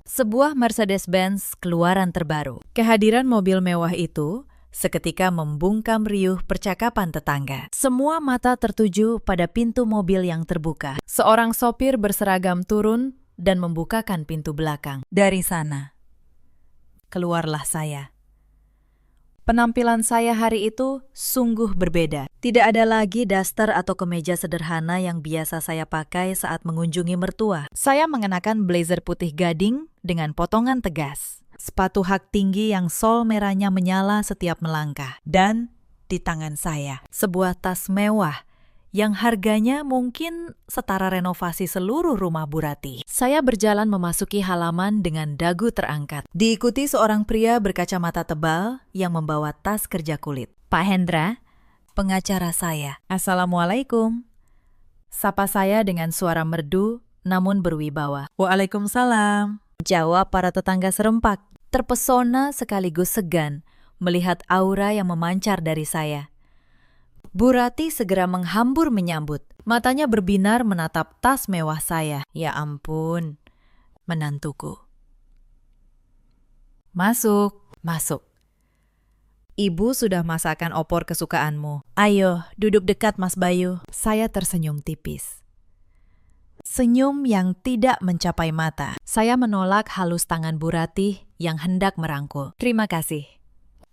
Sebuah Mercedes-Benz keluaran terbaru. Kehadiran mobil mewah itu seketika membungkam riuh percakapan tetangga. Semua mata tertuju pada pintu mobil yang terbuka. Seorang sopir berseragam turun dan membukakan pintu belakang. Dari sana, keluarlah saya. Penampilan saya hari itu sungguh berbeda. Tidak ada lagi daster atau kemeja sederhana yang biasa saya pakai saat mengunjungi mertua. Saya mengenakan blazer putih gading dengan potongan tegas, sepatu hak tinggi yang sol merahnya menyala setiap melangkah, dan di tangan saya sebuah tas mewah yang harganya mungkin setara renovasi seluruh rumah Bu Ratih. Saya berjalan memasuki halaman dengan dagu terangkat. Diikuti seorang pria berkacamata tebal yang membawa tas kerja kulit. Pak Hendra, pengacara saya. Assalamualaikum. Sapa saya dengan suara merdu namun berwibawa. Waalaikumsalam. Jawab para tetangga serempak. Terpesona sekaligus segan melihat aura yang memancar dari saya. Bu Ratih segera menghambur menyambut. Matanya berbinar menatap tas mewah saya. Ya ampun, menantuku. Masuk, masuk. Ibu sudah masakan opor kesukaanmu. Ayo, duduk dekat Mas Bayu. Saya tersenyum tipis. Senyum yang tidak mencapai mata. Saya menolak halus tangan Bu Ratih yang hendak merangkul. Terima kasih.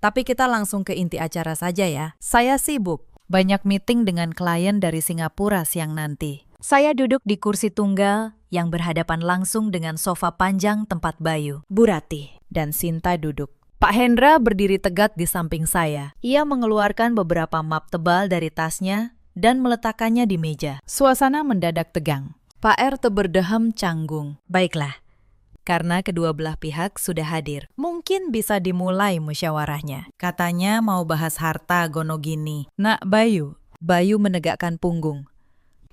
Tapi kita langsung ke inti acara saja ya. Saya sibuk. Banyak meeting dengan klien dari Singapura siang nanti. Saya duduk di kursi tunggal yang berhadapan langsung dengan sofa panjang tempat Bayu, Bu Ratih, dan Sinta duduk. Pak Hendra berdiri tegak di samping saya. Ia mengeluarkan beberapa map tebal dari tasnya dan meletakkannya di meja. Suasana mendadak tegang. Pak RT berdeham canggung. Baiklah. Karena kedua belah pihak sudah hadir, mungkin bisa dimulai musyawarahnya. Katanya mau bahas harta gonogini. Nak Bayu. Bayu menegakkan punggung.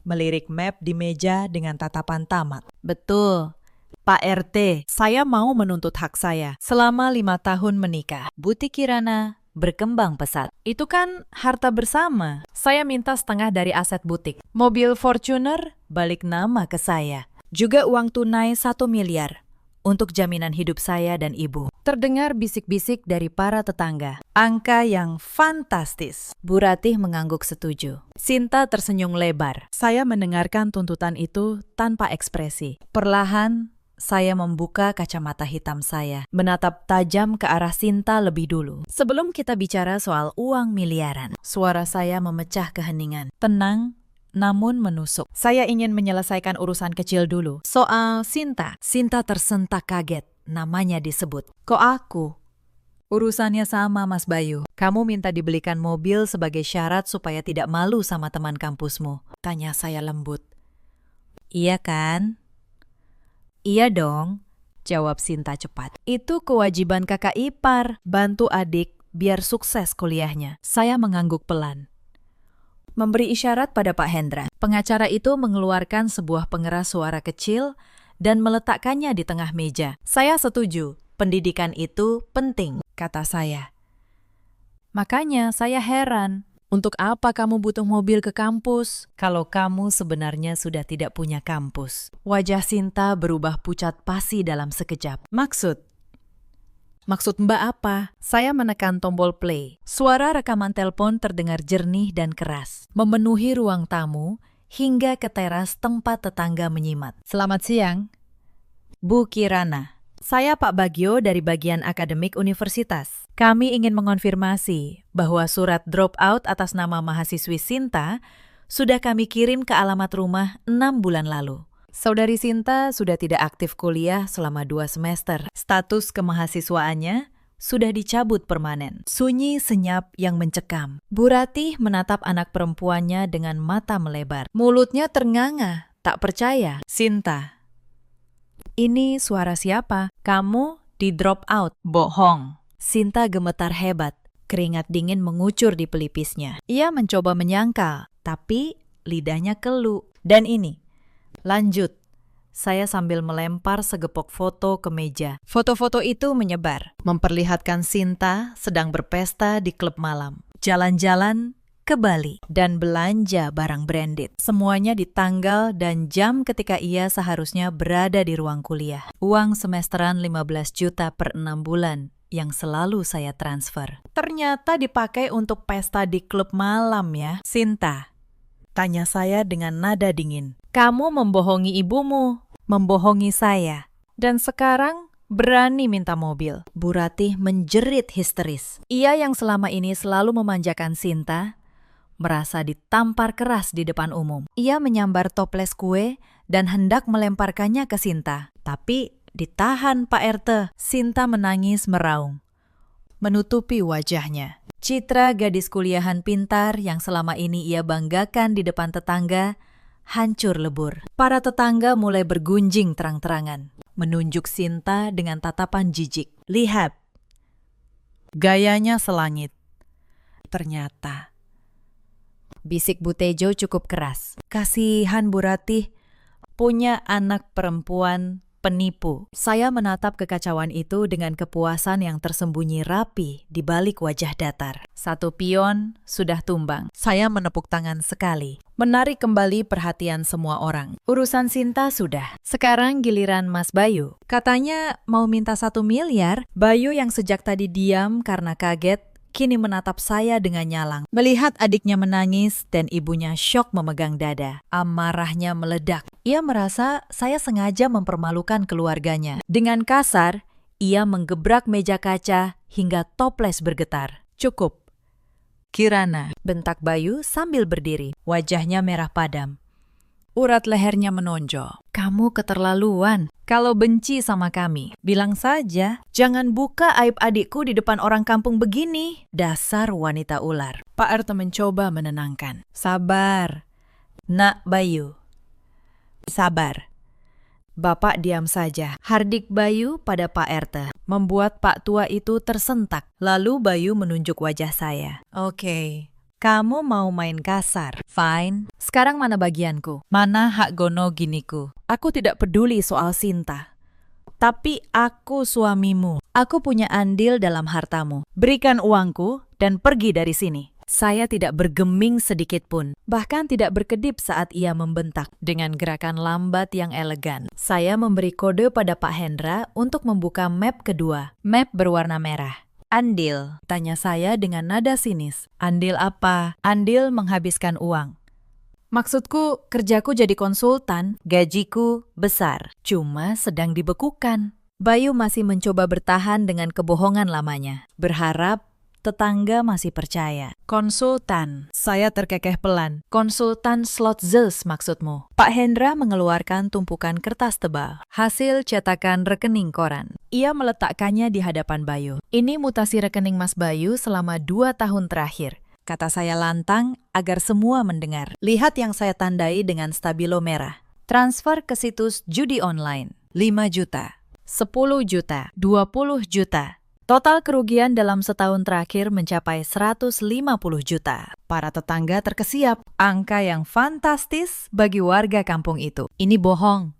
Melirik map di meja dengan tatapan tamat. Betul. Pak RT, saya mau menuntut hak saya. Selama 5 tahun menikah, Butik Kirana berkembang pesat. Itu kan harta bersama. Saya minta setengah dari aset butik. Mobil Fortuner balik nama ke saya. Juga uang tunai 1 miliar. Untuk jaminan hidup saya dan ibu. Terdengar bisik-bisik dari para tetangga. Angka yang fantastis. Bu Ratih mengangguk setuju. Sinta tersenyum lebar. Saya mendengarkan tuntutan itu tanpa ekspresi. Perlahan, saya membuka kacamata hitam saya. Menatap tajam ke arah Sinta lebih dulu. Sebelum kita bicara soal uang miliaran. Suara saya memecah keheningan. Tenang, namun menusuk. Saya ingin menyelesaikan urusan kecil dulu. Soal Sinta. Sinta tersentak kaget. Namanya disebut. Kok aku? Urusannya sama Mas Bayu. Kamu minta dibelikan mobil sebagai syarat supaya tidak malu sama teman kampusmu. Tanya saya lembut. Iya kan? Iya dong. Jawab Sinta cepat. Itu kewajiban kakak ipar. Bantu adik biar sukses kuliahnya. Saya mengangguk pelan. Memberi isyarat pada Pak Hendra. Pengacara itu mengeluarkan sebuah pengeras suara kecil dan meletakkannya di tengah meja. Saya setuju, pendidikan itu penting, kata saya. Makanya saya heran. Untuk apa kamu butuh mobil ke kampus kalau kamu sebenarnya sudah tidak punya kampus? Wajah Sinta berubah pucat pasi dalam sekejap. Maksud Mbak apa? Saya menekan tombol play. Suara rekaman telepon terdengar jernih dan keras, memenuhi ruang tamu hingga ke teras tempat tetangga menyimak. Selamat siang, Bu Kirana. Saya Pak Bagio dari bagian akademik universitas. Kami ingin mengonfirmasi bahwa surat dropout atas nama mahasiswi Sinta sudah kami kirim ke alamat rumah 6 bulan lalu. Saudari Sinta sudah tidak aktif kuliah selama 2 semester. Status kemahasiswaannya sudah dicabut permanen. Sunyi senyap yang mencekam. Bu Ratih menatap anak perempuannya dengan mata melebar. Mulutnya ternganga, tak percaya. Sinta, ini suara siapa? Kamu di drop out. Bohong. Sinta gemetar hebat. Keringat dingin mengucur di pelipisnya. Ia mencoba menyangkal, tapi lidahnya kelu. Dan ini. Lanjut. Saya sambil melempar segepok foto ke meja. Foto-foto itu menyebar, memperlihatkan Sinta sedang berpesta di klub malam. Jalan-jalan ke Bali, dan belanja barang branded. Semuanya di tanggal dan jam ketika ia seharusnya berada di ruang kuliah. Uang semesteran 15 juta per 6 bulan yang selalu saya transfer. Ternyata dipakai untuk pesta di klub malam ya. Sinta, tanya saya dengan nada dingin. Kamu membohongi ibumu, membohongi saya. Dan sekarang berani minta mobil. Bu Ratih menjerit histeris. Ia yang selama ini selalu memanjakan Sinta, merasa ditampar keras di depan umum. Ia menyambar toples kue dan hendak melemparkannya ke Sinta. Tapi ditahan Pak RT. Sinta menangis meraung, menutupi wajahnya. Citra gadis kuliahan pintar yang selama ini ia banggakan di depan tetangga hancur lebur. Para tetangga mulai bergunjing terang-terangan, menunjuk Sinta dengan tatapan jijik. Lihat, gayanya selangit. Ternyata bisik Bu Tejo cukup keras. Kasihan Bu Ratih, punya anak perempuan penipu. Saya menatap kekacauan itu dengan kepuasan yang tersembunyi rapi di balik wajah datar. Satu pion sudah tumbang. Saya menepuk tangan sekali, menarik kembali perhatian semua orang. Urusan Sinta sudah. Sekarang giliran Mas Bayu. Katanya mau minta 1 miliar. Bayu yang sejak tadi diam karena kaget, kini menatap saya dengan nyalang. Melihat adiknya menangis dan ibunya syok memegang dada, amarahnya meledak. Ia merasa saya sengaja mempermalukan keluarganya. Dengan kasar, ia menggebrak meja kaca hingga toples bergetar. Cukup, Kirana, bentak Bayu sambil berdiri. Wajahnya merah padam. Urat lehernya menonjol. Kamu keterlaluan. Kalau benci sama kami, bilang saja. Jangan buka aib adikku di depan orang kampung begini. Dasar wanita ular. Pak RT mencoba menenangkan. Sabar, Nak Bayu. Sabar. Bapak diam saja. Hardik Bayu pada Pak RT membuat Pak tua itu tersentak. Lalu Bayu menunjuk wajah saya. Oke. Kamu mau main kasar? Fine. Sekarang mana bagianku? Mana hak gono giniku? Aku tidak peduli soal Sinta. Tapi aku suamimu. Aku punya andil dalam hartamu. Berikan uangku dan pergi dari sini. Saya tidak bergeming sedikit pun. Bahkan tidak berkedip saat ia membentak. Dengan gerakan lambat yang elegan, saya memberi kode pada Pak Hendra untuk membuka map kedua. Map berwarna merah. Andil, tanya saya dengan nada sinis. Andil apa? Andil menghabiskan uang. Maksudku, kerjaku jadi konsultan, gajiku besar, cuma sedang dibekukan. Bayu masih mencoba bertahan dengan kebohongan lamanya, berharap tetangga masih percaya. Konsultan, saya terkekeh pelan. Konsultan slot Zeus maksudmu. Pak Hendra mengeluarkan tumpukan kertas tebal, hasil cetakan rekening koran. Ia meletakkannya di hadapan Bayu. Ini mutasi rekening Mas Bayu selama 2 tahun terakhir. Kata saya lantang agar semua mendengar. Lihat yang saya tandai dengan stabilo merah. Transfer ke situs judi online. 5 juta, 10 juta, 20 juta. Total kerugian dalam setahun terakhir mencapai 150 juta. Para tetangga terkesiap. Angka yang fantastis bagi warga kampung itu. Ini bohong.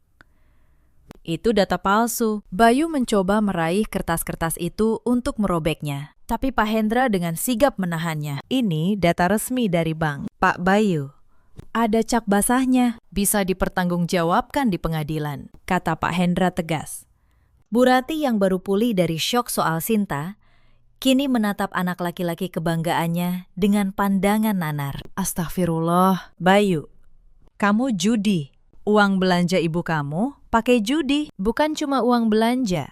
Itu data palsu. Bayu mencoba meraih kertas-kertas itu untuk merobeknya. Tapi Pak Hendra dengan sigap menahannya. Ini data resmi dari bank. Pak Bayu, ada cap basahnya. Bisa dipertanggungjawabkan di pengadilan, kata Pak Hendra tegas. Bu Rati yang baru pulih dari syok soal Sinta, kini menatap anak laki-laki kebanggaannya dengan pandangan nanar. Astagfirullah, Bayu, kamu judi. Uang belanja ibu kamu pakai judi, bukan cuma uang belanja.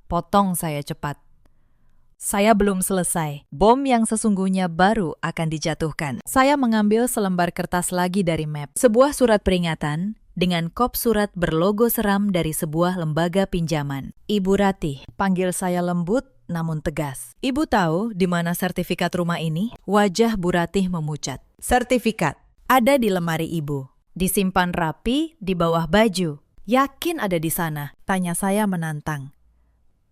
Potong saya cepat. Saya belum selesai. Bom yang sesungguhnya baru akan dijatuhkan. Saya mengambil selembar kertas lagi dari map. Sebuah surat peringatan dengan kop surat berlogo seram dari sebuah lembaga pinjaman. Ibu Rati, panggil saya lembut namun tegas. Ibu tahu di mana sertifikat rumah ini? Wajah Bu Ratih memucat. Sertifikat ada di lemari ibu. Disimpan rapi di bawah baju. Yakin ada di sana? Tanya saya menantang.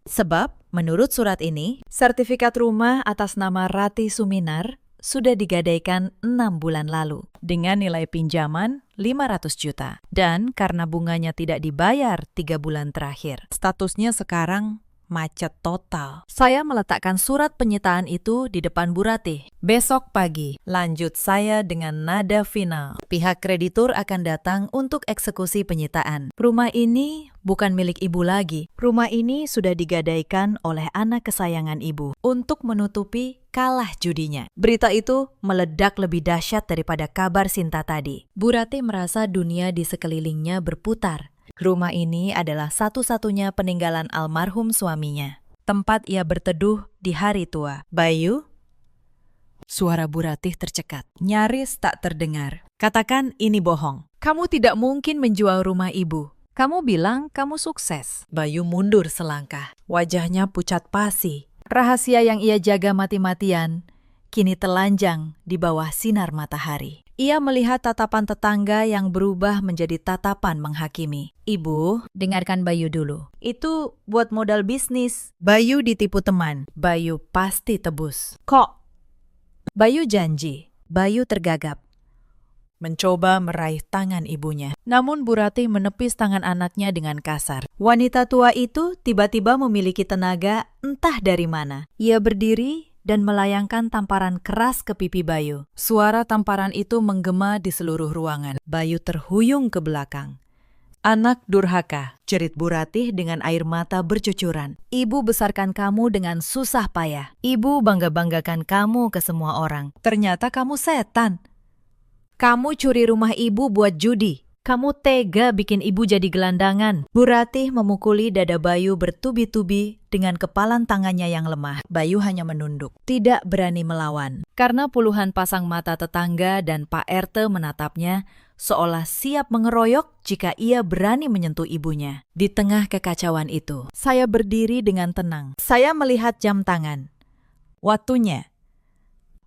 Sebab, menurut surat ini, sertifikat rumah atas nama Rati Suminar sudah digadaikan 6 bulan lalu dengan nilai pinjaman 500 juta. Dan karena bunganya tidak dibayar 3 bulan terakhir, statusnya sekarang macet total. Saya meletakkan surat penyitaan itu di depan Bu Ratih. Besok pagi, lanjut saya dengan nada final. Pihak kreditur akan datang untuk eksekusi penyitaan. Rumah ini bukan milik ibu lagi. Rumah ini sudah digadaikan oleh anak kesayangan ibu untuk menutupi kalah judinya. Berita itu meledak lebih dahsyat daripada kabar Sinta tadi. Bu Ratih merasa dunia di sekelilingnya berputar. Rumah ini adalah satu-satunya peninggalan almarhum suaminya. Tempat ia berteduh di hari tua. Bayu? Suara Bu Ratih tercekat. Nyaris tak terdengar. Katakan ini bohong. Kamu tidak mungkin menjual rumah ibu. Kamu bilang kamu sukses. Bayu mundur selangkah. Wajahnya pucat pasi. Rahasia yang ia jaga mati-matian kini telanjang di bawah sinar matahari. Ia melihat tatapan tetangga yang berubah menjadi tatapan menghakimi. Ibu, dengarkan Bayu dulu. Itu buat modal bisnis. Bayu ditipu teman. Bayu pasti tebus. Kok? Bayu janji. Bayu tergagap. Mencoba meraih tangan ibunya. Namun Bu Ratih menepis tangan anaknya dengan kasar. Wanita tua itu tiba-tiba memiliki tenaga entah dari mana. Ia berdiri dan melayangkan tamparan keras ke pipi Bayu. Suara tamparan itu menggema di seluruh ruangan. Bayu terhuyung ke belakang. Anak durhaka, jerit Bu Ratih dengan air mata bercucuran. Ibu besarkan kamu dengan susah payah. Ibu bangga-banggakan kamu ke semua orang. Ternyata kamu setan. Kamu curi rumah ibu buat judi. Kamu tega bikin ibu jadi gelandangan. Bu Ratih memukuli dada Bayu bertubi-tubi dengan kepalan tangannya yang lemah. Bayu hanya menunduk, tidak berani melawan. Karena puluhan pasang mata tetangga dan Pak RT menatapnya, seolah siap mengeroyok jika ia berani menyentuh ibunya. Di tengah kekacauan itu, saya berdiri dengan tenang. Saya melihat jam tangan. Waktunya.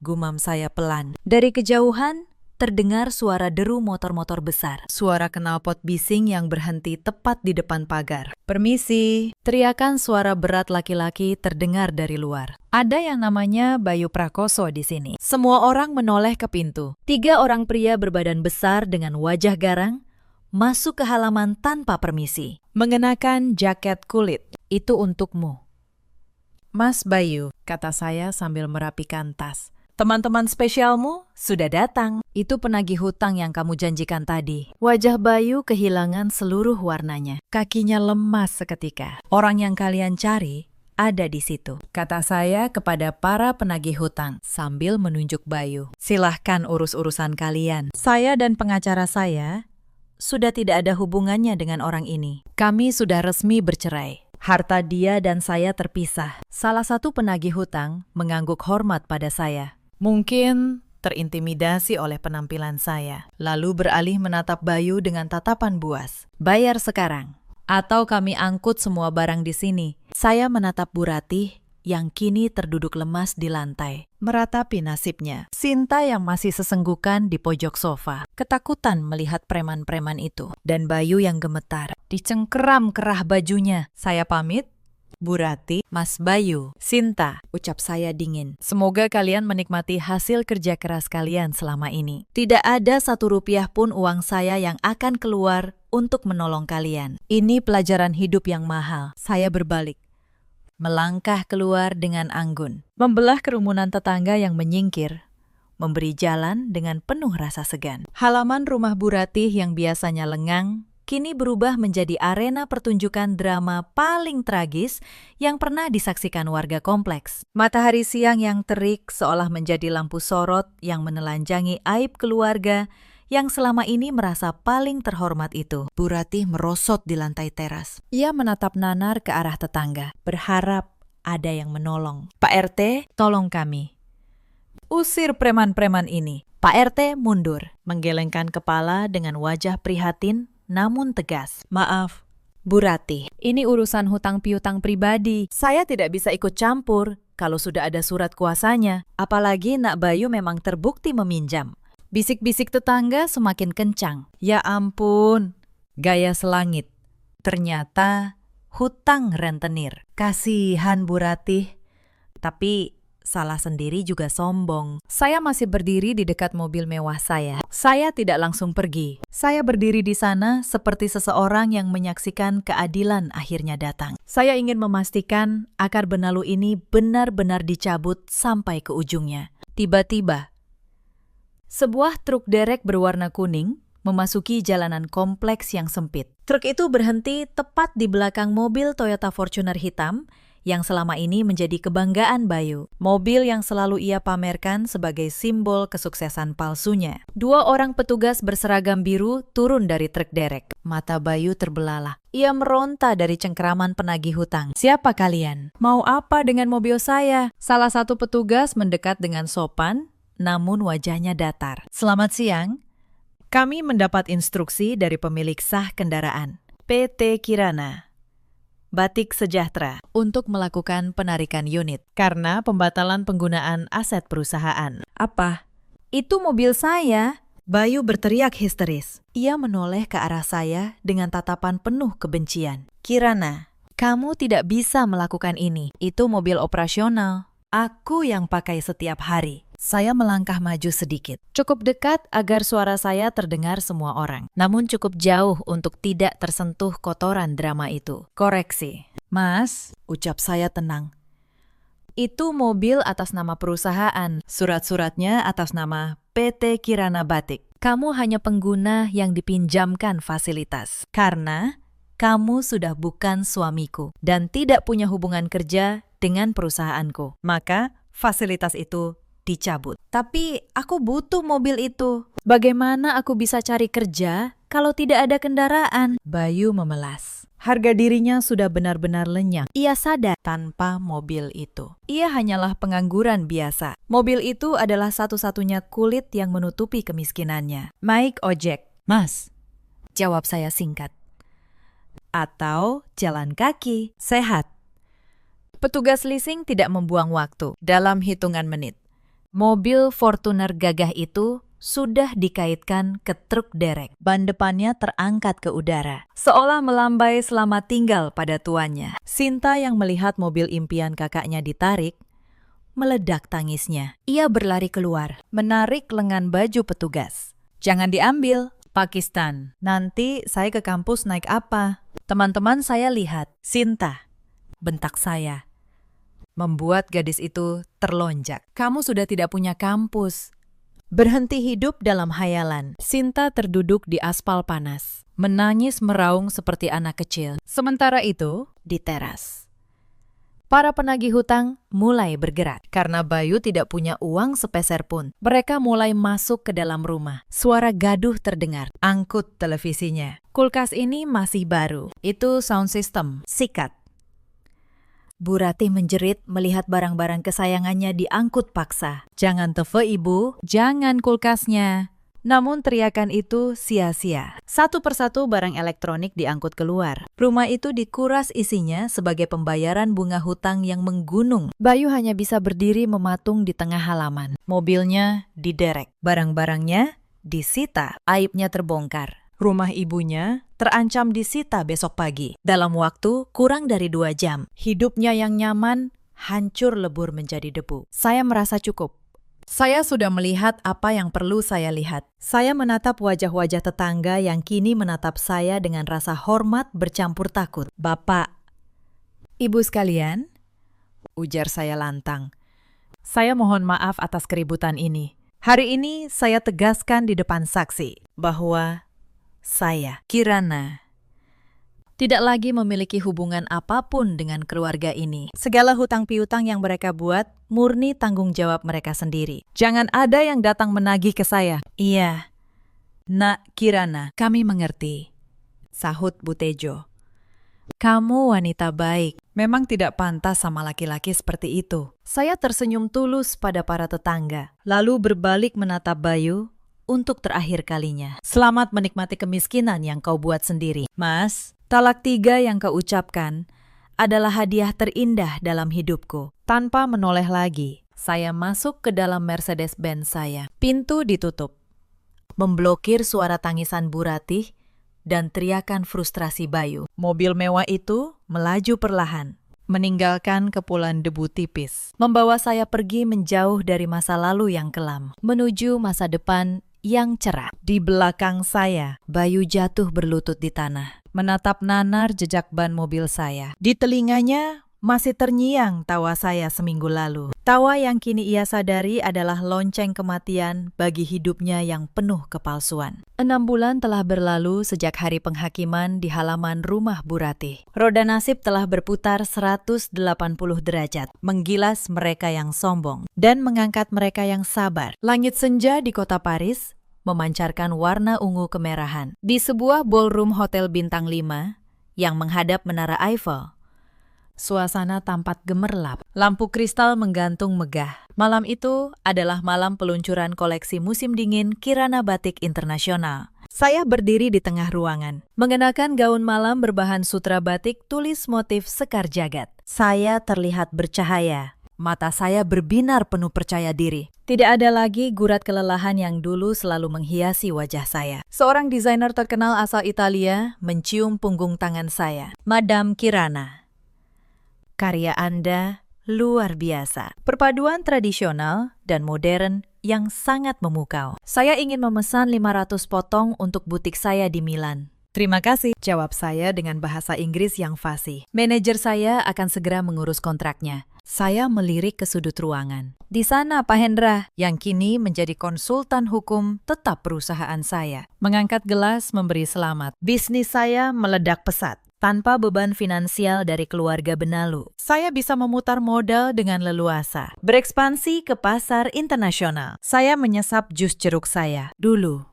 Gumam saya pelan. Dari kejauhan, terdengar suara deru motor-motor besar. Suara knalpot bising yang berhenti tepat di depan pagar. Permisi, teriakan suara berat laki-laki terdengar dari luar. Ada yang namanya Bayu Prakoso di sini. Semua orang menoleh ke pintu. 3 orang pria berbadan besar dengan wajah garang masuk ke halaman tanpa permisi. Mengenakan jaket kulit. Itu untukmu. Mas Bayu, kata saya sambil merapikan tas. Teman-teman spesialmu sudah datang. Itu penagih hutang yang kamu janjikan tadi. Wajah Bayu kehilangan seluruh warnanya. Kakinya lemas seketika. Orang yang kalian cari ada di situ, kata saya kepada para penagih hutang sambil menunjuk Bayu. Silahkan urus urusan kalian. Saya dan pengacara saya sudah tidak ada hubungannya dengan orang ini. Kami sudah resmi bercerai. Harta dia dan saya terpisah. Salah satu penagih hutang mengangguk hormat pada saya. Mungkin terintimidasi oleh penampilan saya, lalu beralih menatap Bayu dengan tatapan buas. Bayar sekarang, atau kami angkut semua barang di sini. Saya menatap Bu Ratih yang kini terduduk lemas di lantai, meratapi nasibnya. Sinta yang masih sesenggukan di pojok sofa, ketakutan melihat preman-preman itu. Dan Bayu yang gemetar, dicengkeram kerah bajunya. Saya pamit, Bu Rati, Mas Bayu, Sinta, ucap saya dingin. Semoga kalian menikmati hasil kerja keras kalian selama ini. Tidak ada Rp1 pun uang saya yang akan keluar untuk menolong kalian. Ini pelajaran hidup yang mahal. Saya berbalik, melangkah keluar dengan anggun, membelah kerumunan tetangga yang menyingkir, memberi jalan dengan penuh rasa segan. Halaman rumah Bu Ratih yang biasanya lengang, kini berubah menjadi arena pertunjukan drama paling tragis yang pernah disaksikan warga kompleks. Matahari siang yang terik seolah menjadi lampu sorot yang menelanjangi aib keluarga yang selama ini merasa paling terhormat itu. Bu Ratih merosot di lantai teras. Ia menatap nanar ke arah tetangga, berharap ada yang menolong. Pak RT, tolong kami. Usir preman-preman ini. Pak RT mundur, menggelengkan kepala dengan wajah prihatin namun tegas. Maaf, Bu Ratih, ini urusan hutang piutang pribadi. Saya tidak bisa ikut campur kalau sudah ada surat kuasanya. Apalagi Nak Bayu memang terbukti meminjam. Bisik-bisik tetangga semakin kencang. Ya ampun, gaya selangit. Ternyata hutang rentenir. Kasihan Bu Ratih. Tapi salah sendiri juga sombong. Saya masih berdiri di dekat mobil mewah saya. Saya tidak langsung pergi. Saya berdiri di sana seperti seseorang yang menyaksikan keadilan akhirnya datang. Saya ingin memastikan akar benalu ini benar-benar dicabut sampai ke ujungnya. Tiba-tiba, sebuah truk derek berwarna kuning memasuki jalanan kompleks yang sempit. Truk itu berhenti tepat di belakang mobil Toyota Fortuner hitam yang selama ini menjadi kebanggaan Bayu. Mobil yang selalu ia pamerkan sebagai simbol kesuksesan palsunya. 2 orang petugas berseragam biru turun dari truk derek. Mata Bayu terbelalak. Ia meronta dari cengkeraman penagih hutang. Siapa kalian? Mau apa dengan mobil saya? Salah satu petugas mendekat dengan sopan, namun wajahnya datar. Selamat siang. Kami mendapat instruksi dari pemilik sah kendaraan, PT Kirana Batik Sejahtera, untuk melakukan penarikan unit karena pembatalan penggunaan aset perusahaan. Apa? Itu mobil saya? Bayu berteriak histeris. Ia menoleh ke arah saya dengan tatapan penuh kebencian. Kirana, kamu tidak bisa melakukan ini. Itu mobil operasional. Aku yang pakai setiap hari. Saya melangkah maju sedikit. Cukup dekat agar suara saya terdengar semua orang. Namun cukup jauh untuk tidak tersentuh kotoran drama itu. Koreksi. Mas, ucap saya tenang. Itu mobil atas nama perusahaan. Surat-suratnya atas nama PT Kirana Batik. Kamu hanya pengguna yang dipinjamkan fasilitas. Karena kamu sudah bukan suamiku dan tidak punya hubungan kerja dengan perusahaanku. Maka fasilitas itu dicabut. Tapi aku butuh mobil itu. Bagaimana aku bisa cari kerja kalau tidak ada kendaraan? Bayu memelas. Harga dirinya sudah benar-benar lenyap. Ia sadar tanpa mobil itu. Ia hanyalah pengangguran biasa. Mobil itu adalah satu-satunya kulit yang menutupi kemiskinannya. Naik ojek. Mas, jawab saya singkat. Atau jalan kaki. Sehat. Petugas leasing tidak membuang waktu. Dalam hitungan menit, mobil Fortuner gagah itu sudah dikaitkan ke truk derek. Ban depannya terangkat ke udara, seolah melambai selamat tinggal pada tuannya. Sinta yang melihat mobil impian kakaknya ditarik, meledak tangisnya. Ia berlari keluar, menarik lengan baju petugas. Jangan diambil, Pakistan. Nanti saya ke kampus naik apa? Teman-teman saya lihat. Sinta, bentak saya, membuat gadis itu terlonjak. Kamu sudah tidak punya kampus. Berhenti hidup dalam hayalan. Sinta terduduk di aspal panas, menangis meraung seperti anak kecil. Sementara itu, di teras, para penagih hutang mulai bergerak. Karena Bayu tidak punya uang sepeser pun, mereka mulai masuk ke dalam rumah. Suara gaduh terdengar. Angkut televisinya. Kulkas ini masih baru. Itu sound system. Sikat. Bu Ratih menjerit melihat barang-barang kesayangannya diangkut paksa. Jangan TV ibu, jangan kulkasnya. Namun teriakan itu sia-sia. Satu persatu barang elektronik diangkut keluar. Rumah itu dikuras isinya sebagai pembayaran bunga hutang yang menggunung. Bayu hanya bisa berdiri mematung di tengah halaman. Mobilnya diderek. Barang-barangnya disita. Aibnya terbongkar. Rumah ibunya terancam disita besok pagi. Dalam waktu kurang dari 2 jam, hidupnya yang nyaman hancur lebur menjadi debu. Saya merasa cukup. Saya sudah melihat apa yang perlu saya lihat. Saya menatap wajah-wajah tetangga yang kini menatap saya dengan rasa hormat bercampur takut. Bapak, Ibu sekalian, ujar saya lantang. Saya mohon maaf atas keributan ini. Hari ini saya tegaskan di depan saksi bahwa saya, Kirana, tidak lagi memiliki hubungan apapun dengan keluarga ini. Segala hutang piutang yang mereka buat murni tanggung jawab mereka sendiri. Jangan ada yang datang menagih ke saya. Iya, Nak Kirana, kami mengerti, sahut Bu Tejo. Kamu wanita baik, memang tidak pantas sama laki-laki seperti itu. Saya tersenyum tulus pada para tetangga, lalu berbalik menatap Bayu untuk terakhir kalinya. Selamat menikmati kemiskinan yang kau buat sendiri. Mas, talak 3 yang kau ucapkan adalah hadiah terindah dalam hidupku. Tanpa menoleh lagi, saya masuk ke dalam Mercedes-Benz saya. Pintu ditutup, memblokir suara tangisan Bu Ratih dan teriakan frustrasi Bayu. Mobil mewah itu melaju perlahan, meninggalkan kepulan debu tipis, membawa saya pergi menjauh dari masa lalu yang kelam, menuju masa depan yang cerah. Di belakang saya, Bayu jatuh berlutut di tanah, menatap nanar jejak ban mobil saya. Di telinganya masih terngiang tawa saya seminggu lalu. Tawa yang kini ia sadari adalah lonceng kematian bagi hidupnya yang penuh kepalsuan. 6 bulan telah berlalu sejak hari penghakiman di halaman rumah Bu Ratih. Roda nasib telah berputar 180 derajat, menggilas mereka yang sombong dan mengangkat mereka yang sabar. Langit senja di kota Paris memancarkan warna ungu kemerahan. Di sebuah ballroom hotel bintang 5 yang menghadap Menara Eiffel, suasana tampak gemerlap. Lampu kristal menggantung megah. Malam itu adalah malam peluncuran koleksi musim dingin Kirana Batik Internasional. Saya berdiri di tengah ruangan, mengenakan gaun malam berbahan sutra batik tulis motif sekar jagat. Saya terlihat bercahaya. Mata saya berbinar penuh percaya diri. Tidak ada lagi gurat kelelahan yang dulu selalu menghiasi wajah saya. Seorang desainer terkenal asal Italia mencium punggung tangan saya. Madam Kirana, karya Anda luar biasa. Perpaduan tradisional dan modern yang sangat memukau. Saya ingin memesan 500 potong untuk butik saya di Milan. Terima kasih, jawab saya dengan bahasa Inggris yang fasih. Manajer saya akan segera mengurus kontraknya. Saya melirik ke sudut ruangan. Di sana Pak Hendra, yang kini menjadi konsultan hukum tetap perusahaan saya, mengangkat gelas memberi selamat. Bisnis saya meledak pesat. Tanpa beban finansial dari keluarga Benalu, saya bisa memutar modal dengan leluasa, berekspansi ke pasar internasional. Saya menyesap jus jeruk saya. Dulu,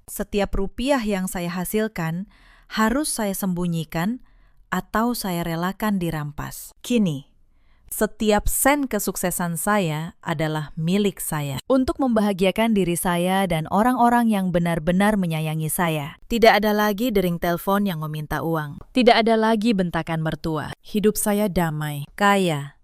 setiap rupiah yang saya hasilkan harus saya sembunyikan atau saya relakan dirampas. Kini, setiap sen kesuksesan saya adalah milik saya untuk membahagiakan diri saya dan orang-orang yang benar-benar menyayangi saya. Tidak ada lagi dering telepon yang meminta uang. Tidak ada lagi bentakan mertua. Hidup saya damai, kaya,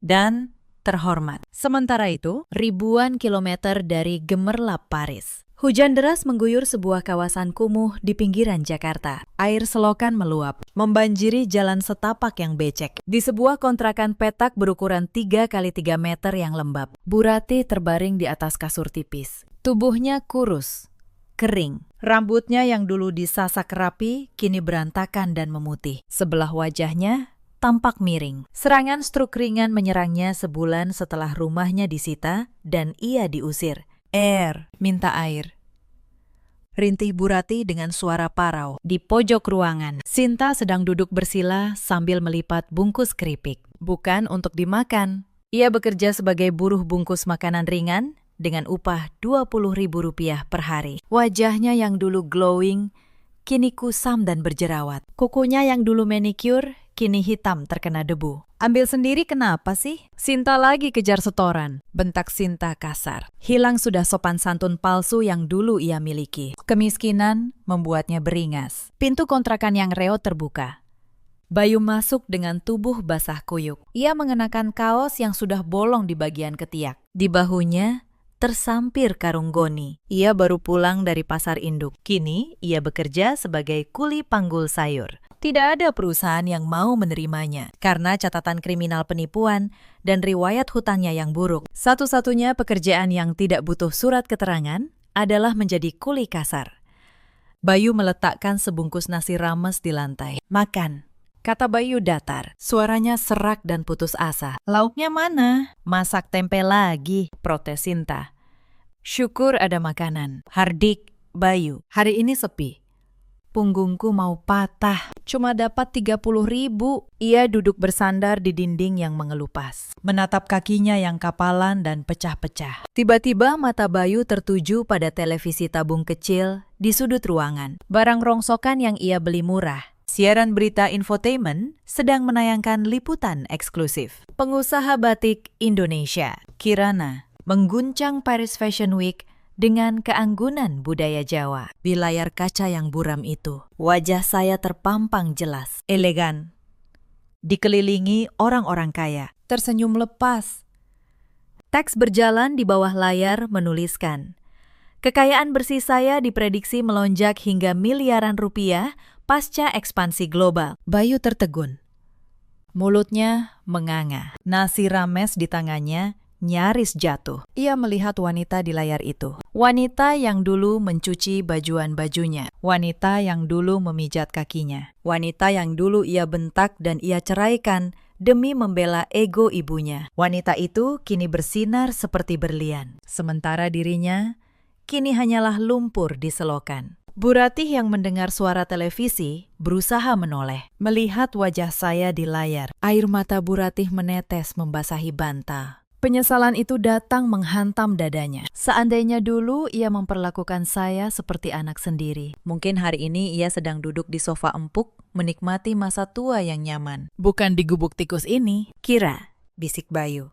dan terhormat. Sementara itu, ribuan kilometer dari gemerlap Paris, hujan deras mengguyur sebuah kawasan kumuh di pinggiran Jakarta. Air selokan meluap, membanjiri jalan setapak yang becek. Di sebuah kontrakan petak berukuran 3 kali 3 meter yang lembab, Bu Ratih terbaring di atas kasur tipis. Tubuhnya kurus, kering. Rambutnya yang dulu disasak rapi, kini berantakan dan memutih. Sebelah wajahnya tampak miring. Serangan stroke ringan menyerangnya sebulan setelah rumahnya disita dan ia diusir. Minta air. Rintih Bu Ratih dengan suara parau. Di pojok ruangan, Sinta sedang duduk bersila sambil melipat bungkus keripik. Bukan untuk dimakan. Ia bekerja sebagai buruh bungkus makanan ringan dengan upah Rp20.000 per hari. Wajahnya yang dulu glowing, kini kusam dan berjerawat. Kukunya yang dulu manicure, kini hitam terkena debu. Ambil sendiri kenapa sih? Sinta lagi kejar setoran, bentak Sinta kasar. Hilang sudah sopan santun palsu yang dulu ia miliki. Kemiskinan membuatnya beringas. Pintu kontrakan yang reot terbuka. Bayu masuk dengan tubuh basah kuyup. Ia mengenakan kaos yang sudah bolong di bagian ketiak. Di bahunya tersampir karung goni. Ia baru pulang dari pasar induk. Kini ia bekerja sebagai kuli panggul sayur. Tidak ada perusahaan yang mau menerimanya karena catatan kriminal penipuan dan riwayat hutangnya yang buruk. Satu-satunya pekerjaan yang tidak butuh surat keterangan adalah menjadi kuli kasar. Bayu meletakkan sebungkus nasi rames di lantai. "Makan," kata Bayu datar. Suaranya serak dan putus asa. "Lauknya mana?" "Masak tempe lagi," protes Sinta. "Syukur ada makanan." Hardik, Bayu, "Hari ini sepi. Punggungku mau patah. Cuma dapat 30.000. Ia duduk bersandar di dinding yang mengelupas, menatap kakinya yang kapalan dan pecah-pecah. Tiba-tiba mata Bayu tertuju pada televisi tabung kecil di sudut ruangan. Barang rongsokan yang ia beli murah. Siaran berita infotainment sedang menayangkan liputan eksklusif. Pengusaha batik Indonesia, Kirana, mengguncang Paris Fashion Week dengan keanggunan budaya Jawa. Di layar kaca yang buram itu, wajah saya terpampang jelas, elegan, dikelilingi orang-orang kaya, tersenyum lepas. Teks berjalan di bawah layar menuliskan, kekayaan bersih saya diprediksi melonjak hingga miliaran rupiah pasca ekspansi global. Bayu tertegun. Mulutnya menganga. Nasi rames di tangannya nyaris jatuh. Ia melihat wanita di layar itu. Wanita yang dulu mencuci bajuan-bajunya. Wanita yang dulu memijat kakinya. Wanita yang dulu ia bentak dan ia ceraikan demi membela ego ibunya. Wanita itu kini bersinar seperti berlian. Sementara dirinya kini hanyalah lumpur di selokan. Bu Ratih yang mendengar suara televisi berusaha menoleh. Melihat wajah saya di layar, air mata Bu Ratih menetes membasahi bantal. Penyesalan itu datang menghantam dadanya. Seandainya dulu ia memperlakukan saya seperti anak sendiri. Mungkin hari ini ia sedang duduk di sofa empuk, menikmati masa tua yang nyaman. Bukan di gubuk tikus ini, Kira, bisik Bayu.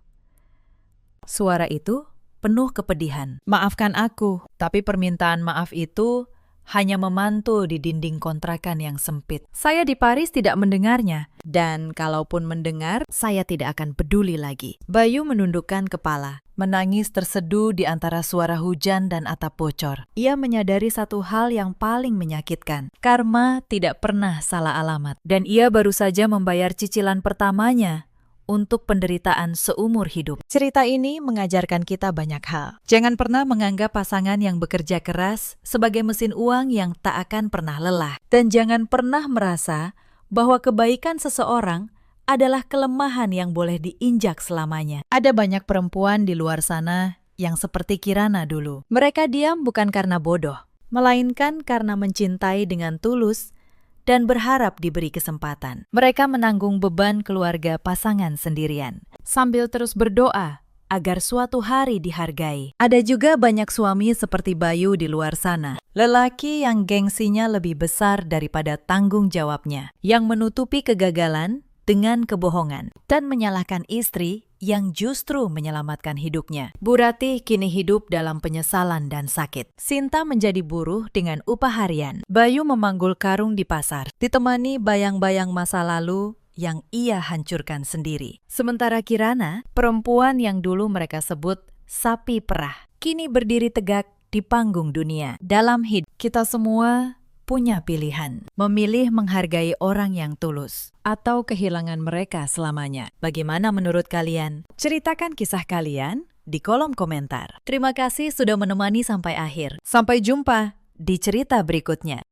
Suara itu penuh kepedihan. "Maafkan aku, tapi permintaan maaf itu hanya memantul di dinding kontrakan yang sempit. Saya di Paris tidak mendengarnya, dan kalaupun mendengar, saya tidak akan peduli lagi." Bayu menundukkan kepala, menangis terseduh di antara suara hujan dan atap bocor. Ia menyadari satu hal yang paling menyakitkan. Karma tidak pernah salah alamat, dan ia baru saja membayar cicilan pertamanya untuk penderitaan seumur hidup. Cerita ini mengajarkan kita banyak hal. Jangan pernah menganggap pasangan yang bekerja keras sebagai mesin uang yang tak akan pernah lelah. Dan jangan pernah merasa bahwa kebaikan seseorang adalah kelemahan yang boleh diinjak selamanya. Ada banyak perempuan di luar sana yang seperti Kirana dulu. Mereka diam bukan karena bodoh, melainkan karena mencintai dengan tulus dan berharap diberi kesempatan. Mereka menanggung beban keluarga pasangan sendirian, sambil terus berdoa agar suatu hari dihargai. Ada juga banyak suami seperti Bayu di luar sana. Lelaki yang gengsinya lebih besar daripada tanggung jawabnya, yang menutupi kegagalan dengan kebohongan, dan menyalahkan istri yang justru menyelamatkan hidupnya. Bu Ratih kini hidup dalam penyesalan dan sakit. Sinta menjadi buruh dengan upah harian. Bayu memanggul karung di pasar, ditemani bayang-bayang masa lalu yang ia hancurkan sendiri. Sementara Kirana, perempuan yang dulu mereka sebut sapi perah, kini berdiri tegak di panggung dunia. Dalam hidup, kita semua punya pilihan, memilih menghargai orang yang tulus atau kehilangan mereka selamanya. Bagaimana menurut kalian? Ceritakan kisah kalian di kolom komentar. Terima kasih sudah menemani sampai akhir. Sampai jumpa di cerita berikutnya.